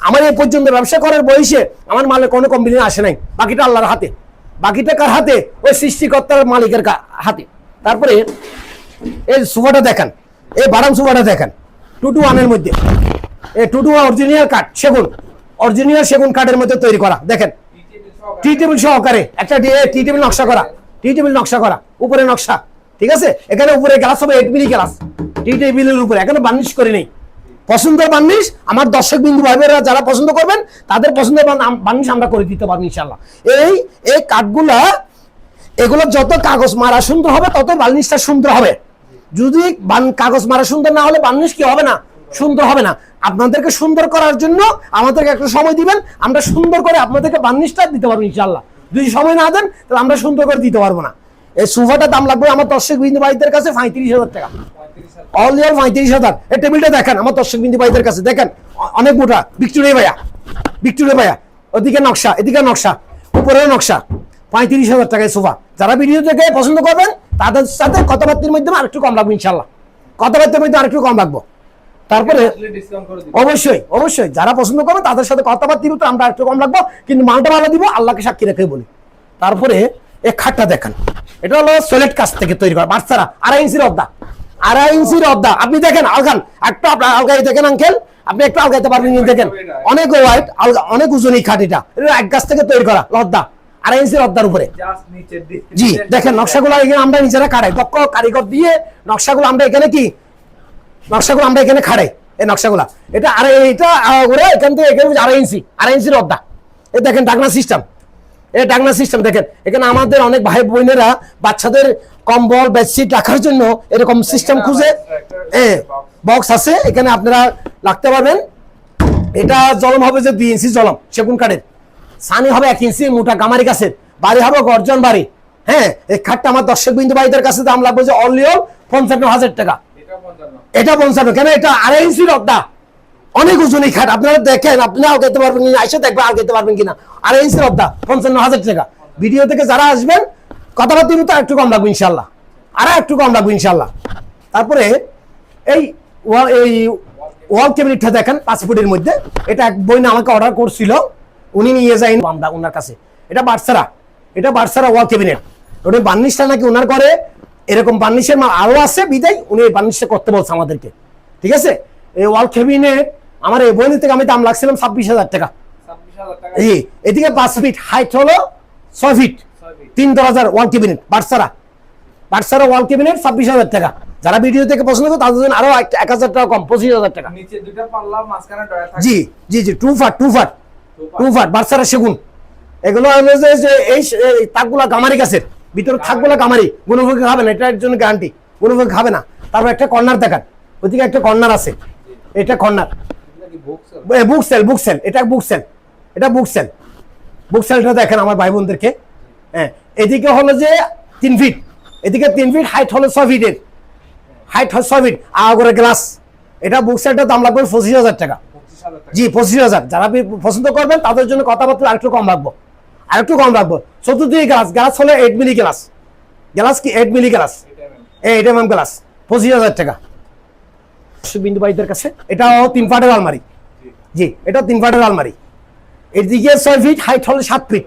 আমার এই পর্যন্ত ব্যবসা করার বয়সে আমার মালের কোনো কমপ্লেন আসে নাই, বাকিটা আল্লাহর হাতে, বাকিটা কার হাতে? ওই সৃষ্টিকর্তার মালিকের হাতে। তারপরে এই সোফাটা দেখেন, এই বারাম সোফাটা দেখেন 2-1 এর মধ্যে, এই 2-1 অরিজিনাল কাঠ সেগুন, অরিজিনাল সেগুন কাঠের মধ্যে তৈরি করা। দেখেন টি টেবিল সহকারে একটা টি টেবিল নকশা করা, টি টেবিল নকশা করা, উপরে নকশা, ঠিক আছে। এখানে উপরে গ্লাস হবে 8 মিলি গ্লাস, টি টেবিলের উপরে এখানে বার্নিশ করে নেই। পছন্দের বার্নিশ আমার দর্শক বিন্দু ভাইরা যারা পছন্দ করবেন তাদের পছন্দের বার্নিশ আমরা করে দিতে পারবো ইনশাল্লাহ। এই কাঠগুলা এগুলো যত কাগজ মারা সুন্দর হবে তত বার্নিশটা সুন্দর হবে। যদি কাগজ মারা সুন্দর না হলে বার্নিশ কি হবে না, সুন্দর হবে না। আপনাদেরকে সুন্দর করার জন্য আমাদেরকে একটু সময় দিবেন, আমরা সুন্দর করে আপনাদেরকে বার্নিশটা দিতে পারবো ইনশাল্লাহ। যদি সময় না দেন তাহলে আমরা সুন্দর করে দিতে পারবো না। এই সোফাটার দাম লাগবে আমার দর্শক বিন্দু ভাইদের কাছে 35,000 টাকা, অল ইয়ার 35,000। এই টেবিলটা দেখেন আমার দর্শক বিন্দু ভাইদের কাছে, দেখেন অনেক মোটা, ভিক্টোরিয়া ভাইয়া, ওদিকে নকশা এদিকে নকশা, উপরেও নকশা, 35,000 টাকায় সোফা। যারা ভিডিও দেখে পছন্দ করবেন তাদের সাথে কথাবার্তার মাধ্যমে আরেকটু কম লাগবে ইনশাল্লাহ, কথাবার্তার মধ্যে আরেকটু কম লাগবো। তারপরে অবশ্যই যারা পছন্দ করবে তাদের সাথে কথাবার্তা দিব তো আমরা একটু কম লাগবো, কিন্তু মালটা ভালো দিব আল্লাহকে সাক্ষী রেখে বলি। তারপরে এই খাটটা দেখেন, এটা হলো সলিড কাচ থেকে তৈরি করা, বাচ্চারা 2.5 ইঞ্চির অর্ধা। আপনি দেখেন আলগান একটু আলগাই দেখেন আঙ্কেল, আপনি একটু আলগাইতে পারবেন, দেখেন অনেক ওয়াইট অনেক ওজন এই খাট, এটা এক গাছ থেকে তৈরি করা লদ্দা 2.5 ইঞ্চির অর্ধার উপরে। জি দেখেন নকশাগুলো আমরা নিজেরা কাটাই, দক্ষ কারিগর দিয়ে নকশাগুলো আমরা এখানে খাড়াই। এই নকশাগুলা এটা এখান থেকে এখানে 2.5 ইঞ্চির অর্ধা। এই দেখেন ডাকনা সিস্টেম, দেখেন এখানে আমাদের অনেক ভাই বোনেরা বাচ্চাদের কম্বল বেডশিট রাখার জন্য এরকম সিস্টেম খুঁজে, বক্স আছে এখানে আপনারা রাখতে পারবেন। এটা জলম হবে যে 2 ইঞ্চি জলম সেগুন কাঠের, সানি হবে 1 ইঞ্চি মোটা গামারি গাছের, বাড়ি হবে গর্জন বাড়ি। হ্যাঁ, এই খাটটা আমার দর্শক বিন্দু ভাইদের কাছে দাম লাগবে যে অনলি 55,000 টাকা। এটা 55 কেন, এটা 2.5 ইঞ্চির অর্ধা, অনেক ওজন এই খাট। আপনারা দেখেন, আপনি আলগাইতে পারবেন কিনা, এসে দেখবেন আলগাইতে পারবেন কিনা। 2.5 ইঞ্চির অর্ধা 55,000 টাকা। ভিডিও থেকে যারা আসবেন কথাবার্তা তো একটু কম লাগবে ইনশাল্লাহ, একটু কম লাগবে ইনশাল্লাহ। তারপরে এই ওয়াল ক্যাবিনেটটা দেখেন 5 ফুটের মধ্যে, এটা এক বই না আমাকে অর্ডার করছিল, উনি নিয়ে যাই আমরা ওনার কাছে। এটা বার্সারা ওয়াল ক্যাবিনেট, ওটা বার্নিশটা নাকি ওনার করে, এরকম বার্নিশের মাল আরো আছে বিদায় উনি এই বার্নিশটা করতে বলছে আমাদেরকে, ঠিক আছে। এই ওয়াল ক্যাবিনেট আমার এই বই থেকে আমি দাম লাগছিলাম 26,000 টাকা। জি, এদিকে 5 ফিট হাইট হলো 6 ফিট 3 দরজার ওয়াল ক্যাবিনেট, বার্সারা ওয়াল ক্যাবিনেট 26,000 টাকা। যারা ভিডিও থেকে পছন্দ করে তাদের জন্য আরো 1,000 টাকা কম, 25,000 টাকা। নিচে দুটো পাল্লা, মাঝখানে ডয়ার থাকে। জি 2 ফাট বার্সারা সেগুন। এগুলো হলো যে এই তাকগুলা গামারি গাছের, ভিতরে থাকগুলা গামারি, গুণভোগী খাবে না, এটার জন্য গ্যারান্টি, গুণভোগী খাবে না। তারপর একটা কর্নার দেখান, ওইদিকে একটা কর্নার আছে, এটা কর্নার বুকসেল, এটা বুকসেলটা দেখেন আমার ভাই বোনদেরকে। হ্যাঁ, এদিকে হলো যে 3 ফিট, এদিকে 3 ফিট, হাইট হলো 6 ফিটের, আগরে গ্লাস। এটা বুকসেলটার দাম লাগবে 25,000 টাকা। জি 25,000। যারা পছন্দ করবেন তাদের জন্য কথাবার্তা আরেকটু কম লাগবো, আর একটু কম রাখবো। চতুর্দিকে গ্লাস, গ্লাস হলো 8 মিলি গ্লাস, গ্লাস কি 8 মিলি গ্লাস, 8 mm গ্লাস, 25,000 টাকা বিন্দু ভাইদের কাছে। এটাও 3 পাটের আলমারি, জি এটা 3 পাটের আলমারি। এদিকে 6 ফিট, হাইট হলো 7 ফিট।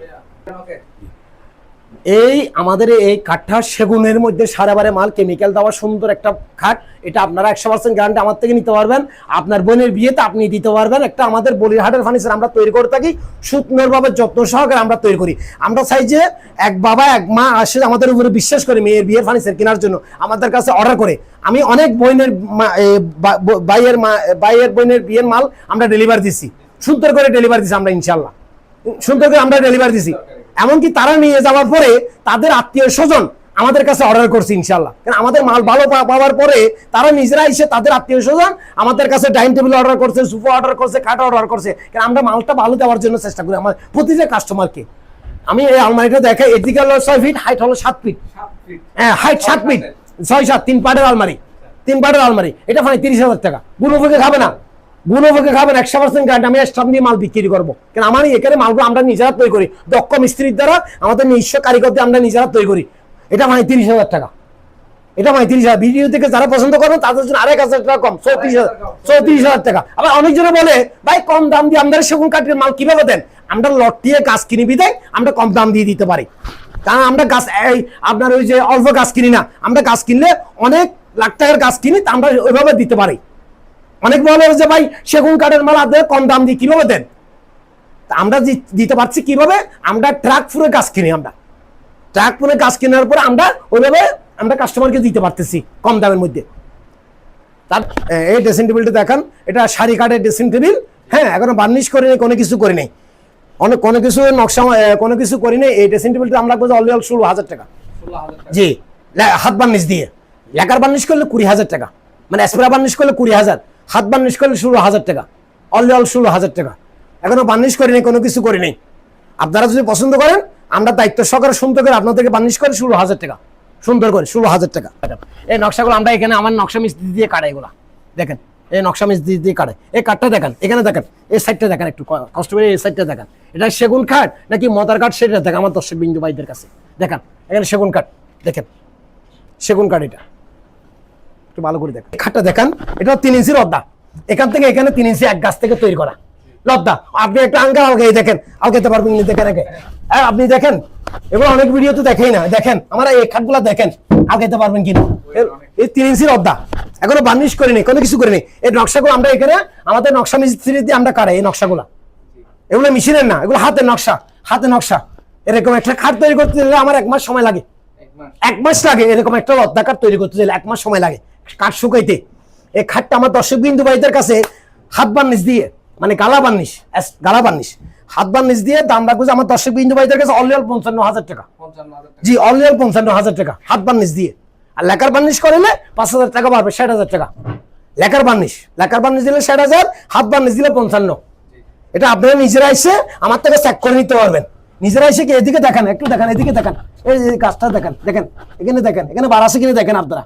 এই আমাদের এই কাঠটা সেগুনের মধ্যে সারাবারে মাল, কেমিক্যাল দেওয়া সুন্দর একটা খাট। এটা আপনারা 100% গ্যারান্টি আমার থেকে নিতে পারবেন। আপনার বোনের বিয়েতে আপনি দিতে পারবেন। একটা আমাদের বলিরহাটের ফার্নিচার আমরা তৈরি করে থাকি, সুন্দরভাবে যত্ন সহকারে আমরা তৈরি করি। আমরা চাই যে এক বাবা এক মা আসে আমাদের উপরে বিশ্বাস করে মেয়ের বিয়ের ফার্নিচার কেনার জন্য আমাদের কাছে অর্ডার করে। আমি অনেক বোনের ভাইয়ের বোনের বিয়ের মাল আমরা ডেলিভারি দিচ্ছি, সুন্দর করে ডেলিভারি দিচ্ছি আমরা, ইনশাল্লাহ সুন্দর করে আমরা ডেলিভারি দিচ্ছি। এমনকি তারা নিয়ে যাওয়ার পরে তাদের আত্মীয় স্বজন আমাদের কাছে অর্ডার করছে ইনশাল্লাহ। কারণ আমাদের মাল ভালো পাওয়ার পরে তারা নিজেরা এসে তাদের আত্মীয় স্বজন আমাদের কাছে ডাইনিং টেবিল অর্ডার করছে, সোফা অর্ডার করছে, খাট অর্ডার করছে। কারণ আমরা মালটা ভালো দেওয়ার জন্য চেষ্টা করি আমার প্রতিটা কাস্টমারকে। আমি এই আলমারিটা দেখাই, এদিকে হলো 6 ফিট, হাইট হলো 7 ফিট, হ্যাঁ হাইট 7 ফিট, 6-7 3 পাটের আলমারি, 3 পাটের আলমারি। এটা 30,000 টাকা। গুণভোগে খাবে না, গুণভোগে খাবেন, 100% গ্যারান্টি। আমি স্টাম্প দিয়ে মাল বিক্রি করবো। কারণ আমার এখানে মালগুলো আমরা নিজেরা তৈরি করি, দক্ষ মিস্ত্রির দ্বারা, আমাদের নিজস্ব কারিগর দিয়ে আমরা নিজেরা তৈরি করি। এটা 30,000 টাকা, এটা 30,000। ভিডিও থেকে যারা পছন্দ করবেন তাদের জন্য 1,000 টাকা কম, 34,000 টাকা। আবার অনেকজনে বলে ভাই কম দাম দিয়ে আমাদের সেগুন কাঠের মাল কিভাবে দেন? আমরা লট দিয়ে গাছ কিনি বিদায় আমরা কম দাম দিয়ে দিতে পারি। কারণ আমরা গাছ আপনার ওই যে অল্প গাছ কিনি না, আমরা গাছ কিনলে অনেক লাখ টাকার গাছ কিনি, তা আমরা ওইভাবে দিতে পারি। অনেক বলে যে ভাই সেগুন কাঠের মাল আপনাদের কম দাম দিয়ে কিভাবে দেন? আমরা দিতে পারছি কিভাবে? আমরা ট্রাক ফুরে গাছ কিনি, আমরা ট্রাক ফুরে গাছ কেনার পরে আমরা ওইভাবে আমরা কাস্টমারকে দিতে পারতেছি কম দামের মধ্যে। তার এই ড্রেসিং টেবিলটা দেখান, এটা শাড়ি কাঠের ড্রেসিং টেবিল, হ্যাঁ এখনো বার্নিশ করে নেই, কোনো কিছু করে নেই, কোনো কিছু নকশা কোনো কিছু করি নেই। এই ড্রেসিং টেবিলটা আমরা বলছি অল 16,000 টাকা, জি হাত বার্নিশ দিয়ে। লেকার বার্নিশ করলে 20,000 টাকা, মানে স্প্রে বার্নিশ করলে 20,000, হাত বার্নিশ করলে 16,000 টাকা, অল 16,000 টাকা। এখনো বার্নিশ করি নেই, কোনো কিছু করি নেই। আপনারা যদি পছন্দ করেন আমরা দায়িত্ব সহকারে সুন্দর করে আপনাদেরকে বার্নিশ করে 16,000 টাকা, সুন্দর করে 16,000 টাকা। এই নকশাগুলো আমরা এখানে আমার নকশা মিস্ত্রি দিয়ে কাটাই, এগুলা দেখেন এই নকশা মিস্ত্রি দিয়ে কাটাই। এই কাঠটা দেখেন, এখানে দেখেন, এই সাইডটা দেখেন, একটু কষ্ট করে এই সাইডটা দেখেন। এটা সেগুন কাঠ নাকি মদার কাঠ সেটা দেখেন আমার দর্শক বিন্দু ভাইদের কাছে। দেখেন এখানে সেগুন কাঠ, দেখেন সেগুন কাঠ, এটা একটু ভালো করে দেখেন। খাটটা দেখেন, এটা 3 ইঞ্চির লদ্দা, এখান থেকে এখানে 3 ইঞ্চি এক গাছ থেকে তৈরি করা লদ্দা। আপনি একটা আঙ্কা আলগাই দেখেন, আলগাইতে পারবেন দেখেন আগে, হ্যাঁ আপনি দেখেন, এগুলো অনেক ভিডিও তো দেখেই না, দেখেন আমার এই খাটগুলা দেখেন আলগাইতে পারবেন কিনা। এই 3 ইঞ্চির লদ্দা, এখনো বার্নিশ করিনি, কোনো কিছু করিনি। এই নকশাগুলো আমরা এখানে আমাদের নকশা মিস্ত্রি দিয়ে আমরা কাটাই। এই নকশাগুলা এগুলো মেশিনের না, এগুলো হাতের নকশা, হাতে নকশা। এরকম একটা খাট তৈরি করতে গেলে আমার 1 মাস সময় লাগে, 1 মাস লাগে। এরকম একটা লদ্দা কাঠ তৈরি করতে গেলে 1 মাস সময় লাগে কাঠ শুকাইতে। এই খাটটা আমার দর্শক বিন্দু ভাইদের কাছে হাত বার্নিশ দিয়ে, মানে গালা বার্নিশ, গালা বার্নিশ হাত বার্নিশ দিয়ে দাম রাখবো আমার দর্শক বিন্দু ভাইদের কাছে অল 55,000 টাকা, জি অল 55,000 টাকা হাত বার্নিশ দিয়ে। আর লেকার বার্নিশ করলে 5,000 টাকা বাড়বে, 60,000 টাকা লেকার বার্নিশ। লেকার বার্নিশ দিলে 60,000, হাত বার্নিশ দিলে 55। এটা আপনারা নিজেরা এসে আমার থেকে চেক করে নিতে পারবেন। নিজেরা এসে কি এদিকে দেখেন, একটু দেখেন, এদিকে দেখেন, এই যে গাছটা দেখেন, দেখেন এখানে দেখেন, এখানে বার আছে কিনা দেখেন আপনারা।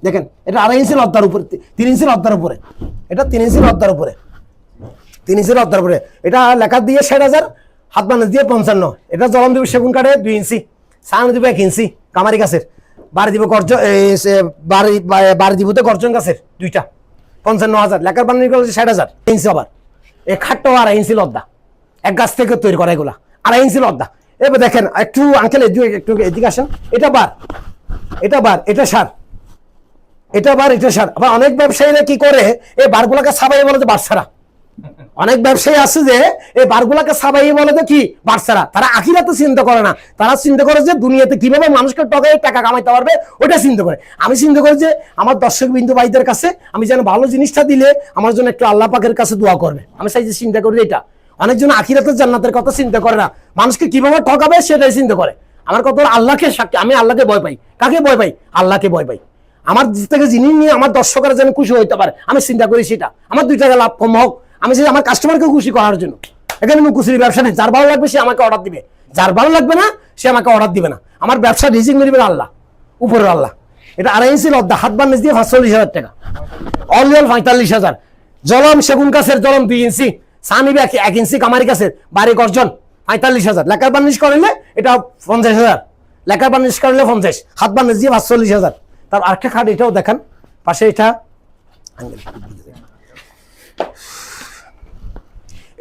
দেখেন এটা 2.5 ইঞ্চি লদ্দার উপরে, 3 ইঞ্চি লদ্দার উপরে, এটা 3 ইঞ্চি লদ্দার উপরে, 3 ইঞ্চি লদ্দার উপরে। এটা লেখা দিয়ে 60,000, হাত বার্নিশ দিয়ে 55। এটা জলম দিব সেগুন কাঠে 2 ইঞ্চি, সান দিব 1 ইঞ্চি কামারি গাছের, বাড়ি দিব গর্জন, বাড়ি দিব তো গর্জন গাছের 2টা, 55,000। লেখার বার্নিশ করলে 60,000 ইঞ্চি। আবার এই খাটটাও 2.5 ইঞ্চি লদ্দা, এক গাছ থেকে তৈরি করা, এগুলা 2.5 ইঞ্চি লদ্দা। এবার দেখেন একটু আঙ্কেল একটু এদিকে আসেন, এটা বার, এটা বার, এটা সার, এটা বার, এটা সার। আবার অনেক ব্যবসায়ীরা কি করে এই বারগুলাকে সাবাই বলে যে বারছাড়া। অনেক ব্যবসায়ী আছে যে এই বারগুলাকে সাবাই বলে যে কি বারছাড়া। তারা আখিরাতে চিন্তা করে না, তারা চিন্তা করে যে দুনিয়াতে কিভাবে মানুষকে টকাই টাকা কামাইতে পারবে ওটা চিন্তা করে। আমি চিন্তা করি যে আমার দর্শক বিন্দু ভাইদের কাছে আমি যেন ভালো জিনিসটা দিলে আমার জন্য একটু আল্লাহ পাকের কাছে দোয়া করবে। আমি চাই যে চিন্তা করি এটা। অনেকজন আখিরাতের জান্নাতের কথা চিন্তা করে না, মানুষকে কিভাবে ঠকাবে সেটাই চিন্তা করে। আমার কথা আল্লাহকে সাক্ষী, আমি আল্লাহকে ভয় পাই। কাকে ভয় পাই? আল্লাহকে ভয় পাই। আমার থেকে জিনিস নিয়ে আমার দর্শকরা যেন খুশি হইতে পারে আমি চিন্তা করি সেটা। আমার 2 টাকা লাভ কম হোক, আমি চাই আমার কাস্টমারকে খুশি করার জন্য। এখানে মুকুশির ব্যবসা নেই, যার ভালো লাগবে সে আমাকে অর্ডার দিবে, যার ভালো লাগবে না সে আমাকে অর্ডার দিবে না। আমার ব্যবসা রিজিক মিলবে আল্লাহ, উপরের আল্লাহ। এটা 2.5 ইঞ্চি লদ্দা, হাত বার্নিশ দিয়ে 45,000 টাকা, অল 45,000। জলম সেগুন গাছের জলম 2 ইঞ্চি, সানিবে 1 ইঞ্চি কামারি গাছের, বাড়ি গর্জন 45,000, লেকার বার্নিশ করলে এটা 50,000, লেকার বার্নিশ করলে 50, হাত বার্নিশ দিয়ে 45,000। তার আরেকটা খাট এটাও দেখেন, পাশে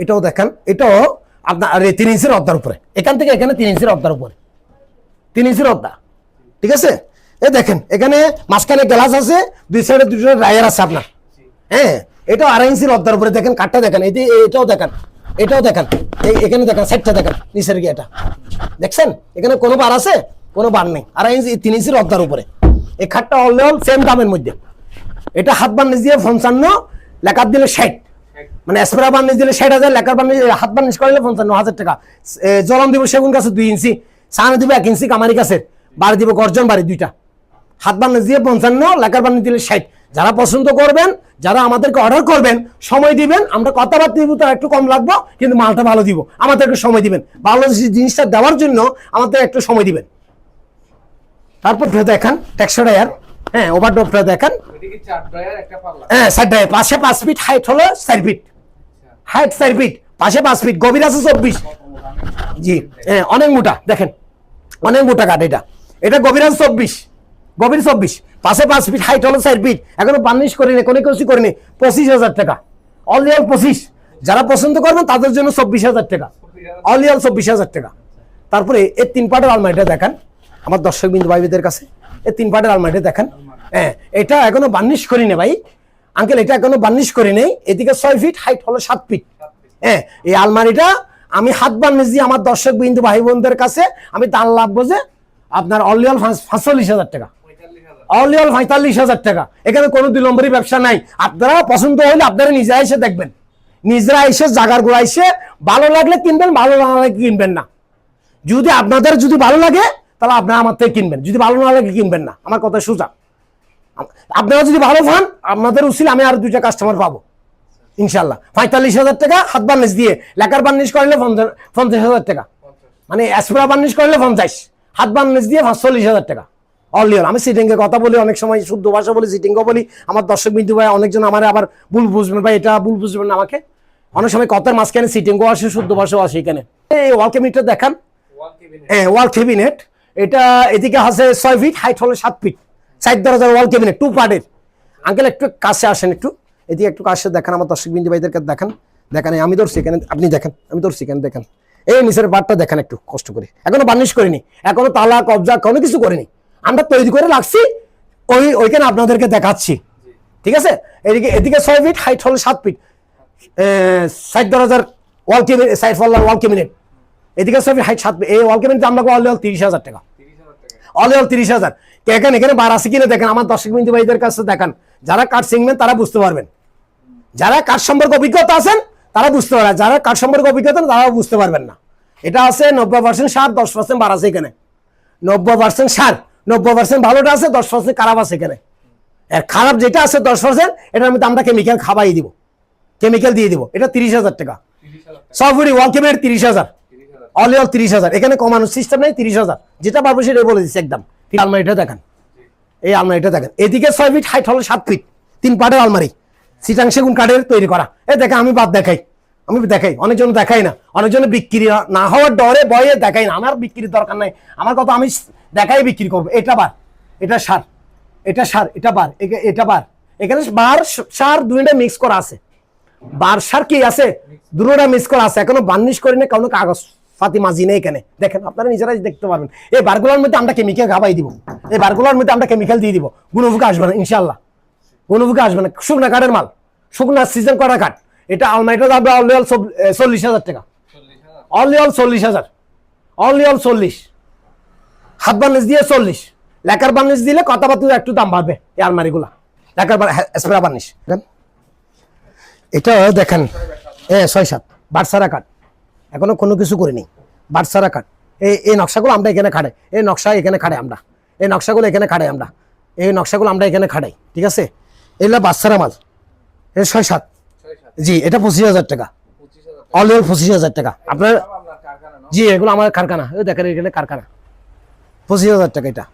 এটাও দেখেন, এটাও আপনার 3 ইঞ্চির অর্ধার উপরে, এখান থেকে এখানে 3 ইঞ্চির অর্ধার উপরে, 3 ইঞ্চির অর্ধা, ঠিক আছে। এ দেখেন এখানে মাঝখানে গ্লাস আছে, দুই সাইডে দুটো ড্রায়ার আছে আপনার। হ্যাঁ, এটাও 2.5 ইঞ্চির অর্ধার উপরে, দেখেন কাঠটা দেখেন, এটাও দেখেন, এটাও দেখেন, এখানে দেখেন সাইডটা দেখেন, নিচের গিয়ে এটা দেখছেন, এখানে কোনো বার আছে, কোনো বার নেই, 2.5 ইঞ্চি 3 ইঞ্চির অর্ধার উপরে। এই খাটটা অল সেম দামের মধ্যে। এটা হাত বার্নিশ দিয়ে 55, লেকার দিলে 60, মানে স্প্রে বার্নিশ দিলে 60,000, লেকার বার্নিশ হাত বার্নিশ করলে 55,000 টাকা। জলম দিব সেগুন গাছে 2 ইঞ্চি, সামনে দিব 1 ইঞ্চি কামারি গাছের, বাড়ি দিব গর্জন বাড়ি দুইটা। হাত বার্নিশ দিয়ে 55, লেকার বার্নিশ দিলে 60। যারা পছন্দ করবেন, যারা আমাদেরকে অর্ডার করবেন, সময় দিবেন, আমরা কথাবার্তা দিব, তার একটু কম লাগবে, কিন্তু মালটা ভালো দিব, আমাদের একটু সময় দিবেন, ভালো জিনিসটা দেওয়ার জন্য আমাদের একটু সময় দিবেন। তারপর দেখেন টেক্সচার এয়ার, হ্যাঁ ওভারড্রপটা দেখেন, এদিকে 4 ড্রয়ার একটা পাল্লা। হ্যাঁ 4 ড্রয়ার, পাশে 5 ফিট হাইট হলো 4 ফিট, হাইট 4 ফিট, পাশে 5 ফিট, গভীর আছে 24। জি হ্যাঁ, অনেক মোটা, দেখেন অনেক মোটা কাঠ এটা। এটা গভীর আছে 24, গভীর 24, পাশে 5 ফিট, হাইট হলো 4 ফিট। এখনো বার্নিশ করিনি, কোনো কিছু করিনি, 25,000 টাকা, অল 25। যারা পছন্দ করবেন তাদের জন্য 24,000 টাকা, অল 24,000 টাকা। তারপরে এই 3 পাটের আলমারিটা দেখেন আমার দর্শক বিন্দু ভাইদের কাছে, এই 3 পাটের আলমারিটা দেখেন। হ্যাঁ, এটা এখনো বার্নিশ করি না ভাই আঙ্কেল, এটা এখনো বার্নিশ করি নেই। এদিকে 6 ফিট, হাইট হলো 7 ফিট। হ্যাঁ, এই আলমারিটা আমি হাত বার্নিশ দিয়ে আমার দর্শক বিন্দু ভাই বোনদের কাছে আমি দাম লাগবো যে আপনার অল 45,000 টাকা, অল 45,000 টাকা। এখানে কোনো 2 নম্বরই ব্যবসা নাই। আপনারা পছন্দ হলে আপনারা নিজেরা এসে দেখবেন, নিজেরা এসে জাগার গোড়া এসে ভালো লাগলে কিনবেন, ভালো না লাগলে কিনবেন না। যদি আপনাদের যদি ভালো লাগে তাহলে আপনারা আমার থেকে কিনবেন, যদি ভালো না লাগে কিনবেন না, আমার কথা সোজা। আপনারা যদি ভালো পান, আপনাদের উচিত আমি আর 2টা কাস্টমার পাবো ইনশাল্লাহ। 45,000 টাকা হাত বার্নিশ দিয়ে, লেকার বার্নিশ করলে 50,000 টাকা, মানে স্প্রে বার্নিশ করলে 50, হাত বার্নিশ দিয়ে 45,000 টাকা অল। আমি সিটিংয়ে কথা বলি, অনেক সময় শুদ্ধ ভাষা বলি, সিটিংও বলি। আমার দর্শক বিন্দু ভাই অনেকজন আমার আবার ভুল বুঝবেন ভাই, এটা ভুল বুঝবেন না আমাকে। অনেক সময় কথার মাঝখানে সিটিংও আসে, শুদ্ধ ভাষাও আসে। এখানে এই ওয়াল ক্যাবিনেটটা দেখান, হ্যাঁ ওয়াল ক্যাবিনেট, এটা এদিকে আছে 6 ফিট, হাইট হলো 7 ফিট, 4 দরজার ওয়াল ক্যাবিনেট 2 পার্টের। আঙ্কেল একটু কাছে আসেন, একটু এদিকে একটু কাছে দেখেন, আমার দর্শক বিন্দু ভাইদেরকে দেখেন, দেখেন আমি ধরছি এখানে, আপনি দেখেন আমি ধরছি এখানে, দেখেন এই নিচের পার্টটা দেখেন একটু কষ্ট করে। এখনো বার্নিশ করিনি, এখনো তালা কবজা কোনো কিছু করিনি, আমরা তৈরি করে রাখছি, ওইখানে আপনাদেরকে দেখাচ্ছি, ঠিক আছে। এদিকে 6 ফিট, হাইট হলো 7 ফিট, 4 দরজার ওয়াল ক্যাবিনেট, 4 পাল্লার ওয়াল ক্যাবিনেট। এদিকে 6 ফিট, হাইট 7 ফিট। এই ওয়াল ক্যাবিনেট দাম লাগবে অল 30,000 টাকা, অল 30,000। এখানে বার আছে কিনা দেখেন, আমার দর্শক বিন্দু ভাইদের কাছে দেখান। যারা কাঠ শিখবেন তারা বুঝতে পারবেন, যারা কাঠ সম্পর্কে অভিজ্ঞতা আছেন তারা বুঝতে পারবেন, যারা কাঠ সম্পর্কে অভিজ্ঞতা তারাও বুঝতে পারবেন না। এটা আছে 90% সার, 10% বার আছে এখানে। 90% সার, 90% ভালোটা আছে, 10% খারাপ আছে এখানে। আর খারাপ যেটা আছে 10%, এটার মধ্যে আমরা কেমিক্যাল খাবাই দিব, কেমিক্যাল দিয়ে দিব। এটা 30,000 টাকা, সফটওয়্যার ওয়াল ক্যাবিনেট 30,000, অল 30,000। এখানে কমানোর সিস্টেম নেই, 30,000 যেটা পারবো সেটাই বলে দিচ্ছি একদম। আলমারিটা দেখেন, এই আলমারিটা দেখেন, এদিকে 6 ফিট, হাইট হলো 7 ফিট, 3 পাটের আলমারি, চিটাং সেগুন কাঠের তৈরি করা। এই দেখেন আমি বাদ দেখাই, আমি দেখাই, অনেকজন দেখাই না, অনেকজন বিক্রি না হওয়ার ডরে ভয়ে দেখাই না। আমার বিক্রির দরকার নাই, আমার কথা আমি দেখাই বিক্রি করবো। এটা বার, এটা সার, এটা সার, এটা বার, এটা বার। এখানে বার সার দুইটা মিক্স করা আছে, বার সার কি আছে দুটোটা মিক্স করা আছে। এখনো বার্নিশ করি না, কোনো কাগজ ফাতি মাজি নেই এখানে, দেখেন আপনারা নিজেরাই দেখতে পারবেন। এই বারগুলোর মধ্যে আমরা কেমিক্যাল খাবাই দিব, এই বারগুলোর মধ্যে আমরা কেমিক্যাল দিয়ে দিব, গুণভুকে আসবে না ইনশাল্লাহ, গুণভুকে আসবে না। শুকনা কাঠের মাল, শুকনা সিজন করা কাঠ। এটা আলমারিটা যাবে অল 40,000 টাকা, অল 40,000, অল 40। হাত বার্নিশ দিয়ে 40, লেকার বার্নিশ দিলে কথাবার্তা একটু দাম বাড়বে এই আলমারিগুলা, লেকার স্প্রে বার্নিশ। এটা দেখেন 6-7 বাটসারা কাঠ, এখনো কোনো কিছু করিনি, বাটসারা কাঠ। এই নকশাগুলো আমরা এখানে খাড়াই, এই নকশা এখানে খাড়াই আমরা, এই নকশাগুলো এখানে খাড়াই আমরা, এই নকশাগুলো আমরা এখানে খাড়াই, ঠিক আছে। এগুলো বাচ্চারা মাল, এই 6-7, জি এটা 25,000 টাকা, অল 25,000 টাকা আপনার। জি এগুলো আমার কারখানা, দেখেন এখানে কারখানা, 25,000 টাকা। এটা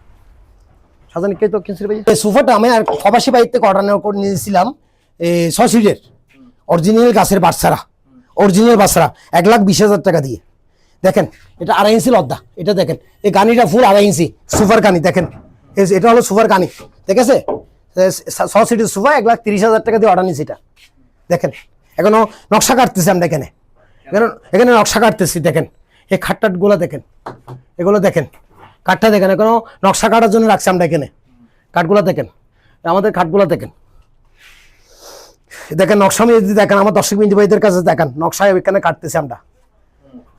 সাজানি কে তো কিনছিল ভাই। এই সোফাটা আমি আর প্রবাসী বাইর থেকে অর্ডার করে নিয়েছিলাম, 6 সিটের অরিজিনাল গাছের বাচ্চারা, অরিজিনাল বাচ্চারা 1,20,000 টাকা দিয়ে। দেখেন এটা 2.5 ইঞ্চি লদ্দা, এটা দেখেন এই কানিটা ফুল 2.5 ইঞ্চি সুপার কানি দেখেন, এটা হলো সুপার কানি, ঠিক আছে? 6 সিটের সোফা 1,30,000 টাকা দিয়ে অর্ডার নিয়েছি এটা। দেখেন এখনো নকশা কাটতেছি আমরা এখানে, এখানে নকশা কাটতেছি। দেখেন এই খাটটাটগুলো দেখেন, এগুলো দেখেন কাঠটা দেখেন, এখনো নকশা কাটার জন্য রাখছি আমরা এখানে। কাঠগুলো দেখেন, আমাদের খাটগুলো দেখেন, দেখেন নকশা আমি যদি দেখেন আমার দর্শক বিন্দু ভাইদের কাছে দেখেন নকশা এখানে কাটতেছি আমরা।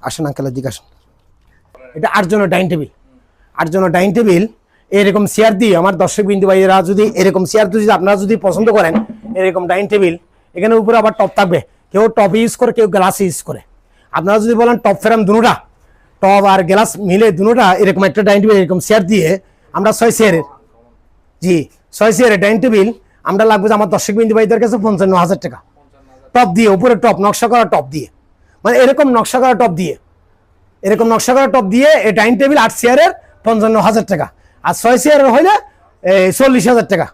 আসেন আঙ্কেল এদিকে আসেন। এটা 8 জনের ডাইনিং টেবিল, 8 জনের ডাইনিং টেবিল। এরকম চেয়ার দিয়ে আমার দর্শক বিন্দু ভাইয়েরা যদি এরকম চেয়ার যদি আপনারা যদি পছন্দ করেন, এরকম ডাইনিং টেবিল, এখানে উপরে আবার টপ থাকবে, কেউ টপ ইউজ করে কেউ গ্লাস ইউজ করে। আপনারা যদি বলেন টপ ফ্রেম দুটোটা, টপ আর গ্লাস মিলে দুটোটা, এরকম একটা ডাইনিং টেবিল এরকম চেয়ার দিয়ে আমরা 6 চেয়ারের, জি 6 চেয়ারের ডাইনিং টেবিল আমরা লাগবে যে আমার দর্শক বিন্দু ভাইদের কাছে 55,000 টাকা টপ দিয়ে, উপরে টপ নকশা করা টপ দিয়ে, মানে এরকম নকশা করা টপ দিয়ে, এরকম নকশা করা টপ দিয়ে এই ডাইনিং টেবিল 8 চেয়ারের 55,000 টাকা। আর 6 চেয়ারের হইলে 40,000 টাকা,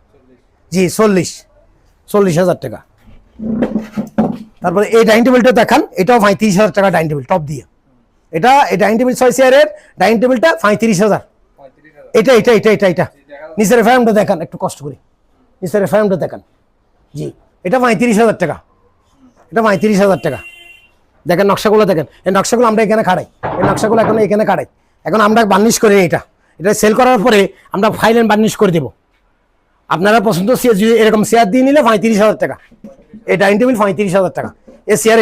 জি 40,000 টাকা। তারপরে এই ডাইনিং টেবিলটা দেখান, এটাও 35,000 টাকা ডাইনিং টেবিল টপ দিয়ে। এটা এই ডাইনিং টেবিল 6 চেয়ারের ডাইনিং টেবিলটা 35,000। এটা এটা এটা এটা এটা নিচের ফ্রেমটা দেখান একটু কষ্ট করে, নিচের ফ্রেমটা দেখান, জি এটা 35,000 টাকা, এটা 35,000 টাকা। দেখেন নকশাগুলো দেখেন, এই নকশাগুলো আমরা এখানে খাড়াই, এই নকশাগুলো এখন এখানে খাড়াই। এখন আমরা বার্নিশ করে এটা সেল করার পরে আমরা ফাইল এন্ড বার্নিশ করে দেবো। আপনারা পছন্দ এরকম চেয়ার দিয়ে নিলে 35,000 টাকা, এই ডাইনিং টেবিল 35,000 টাকা। এই চেয়ার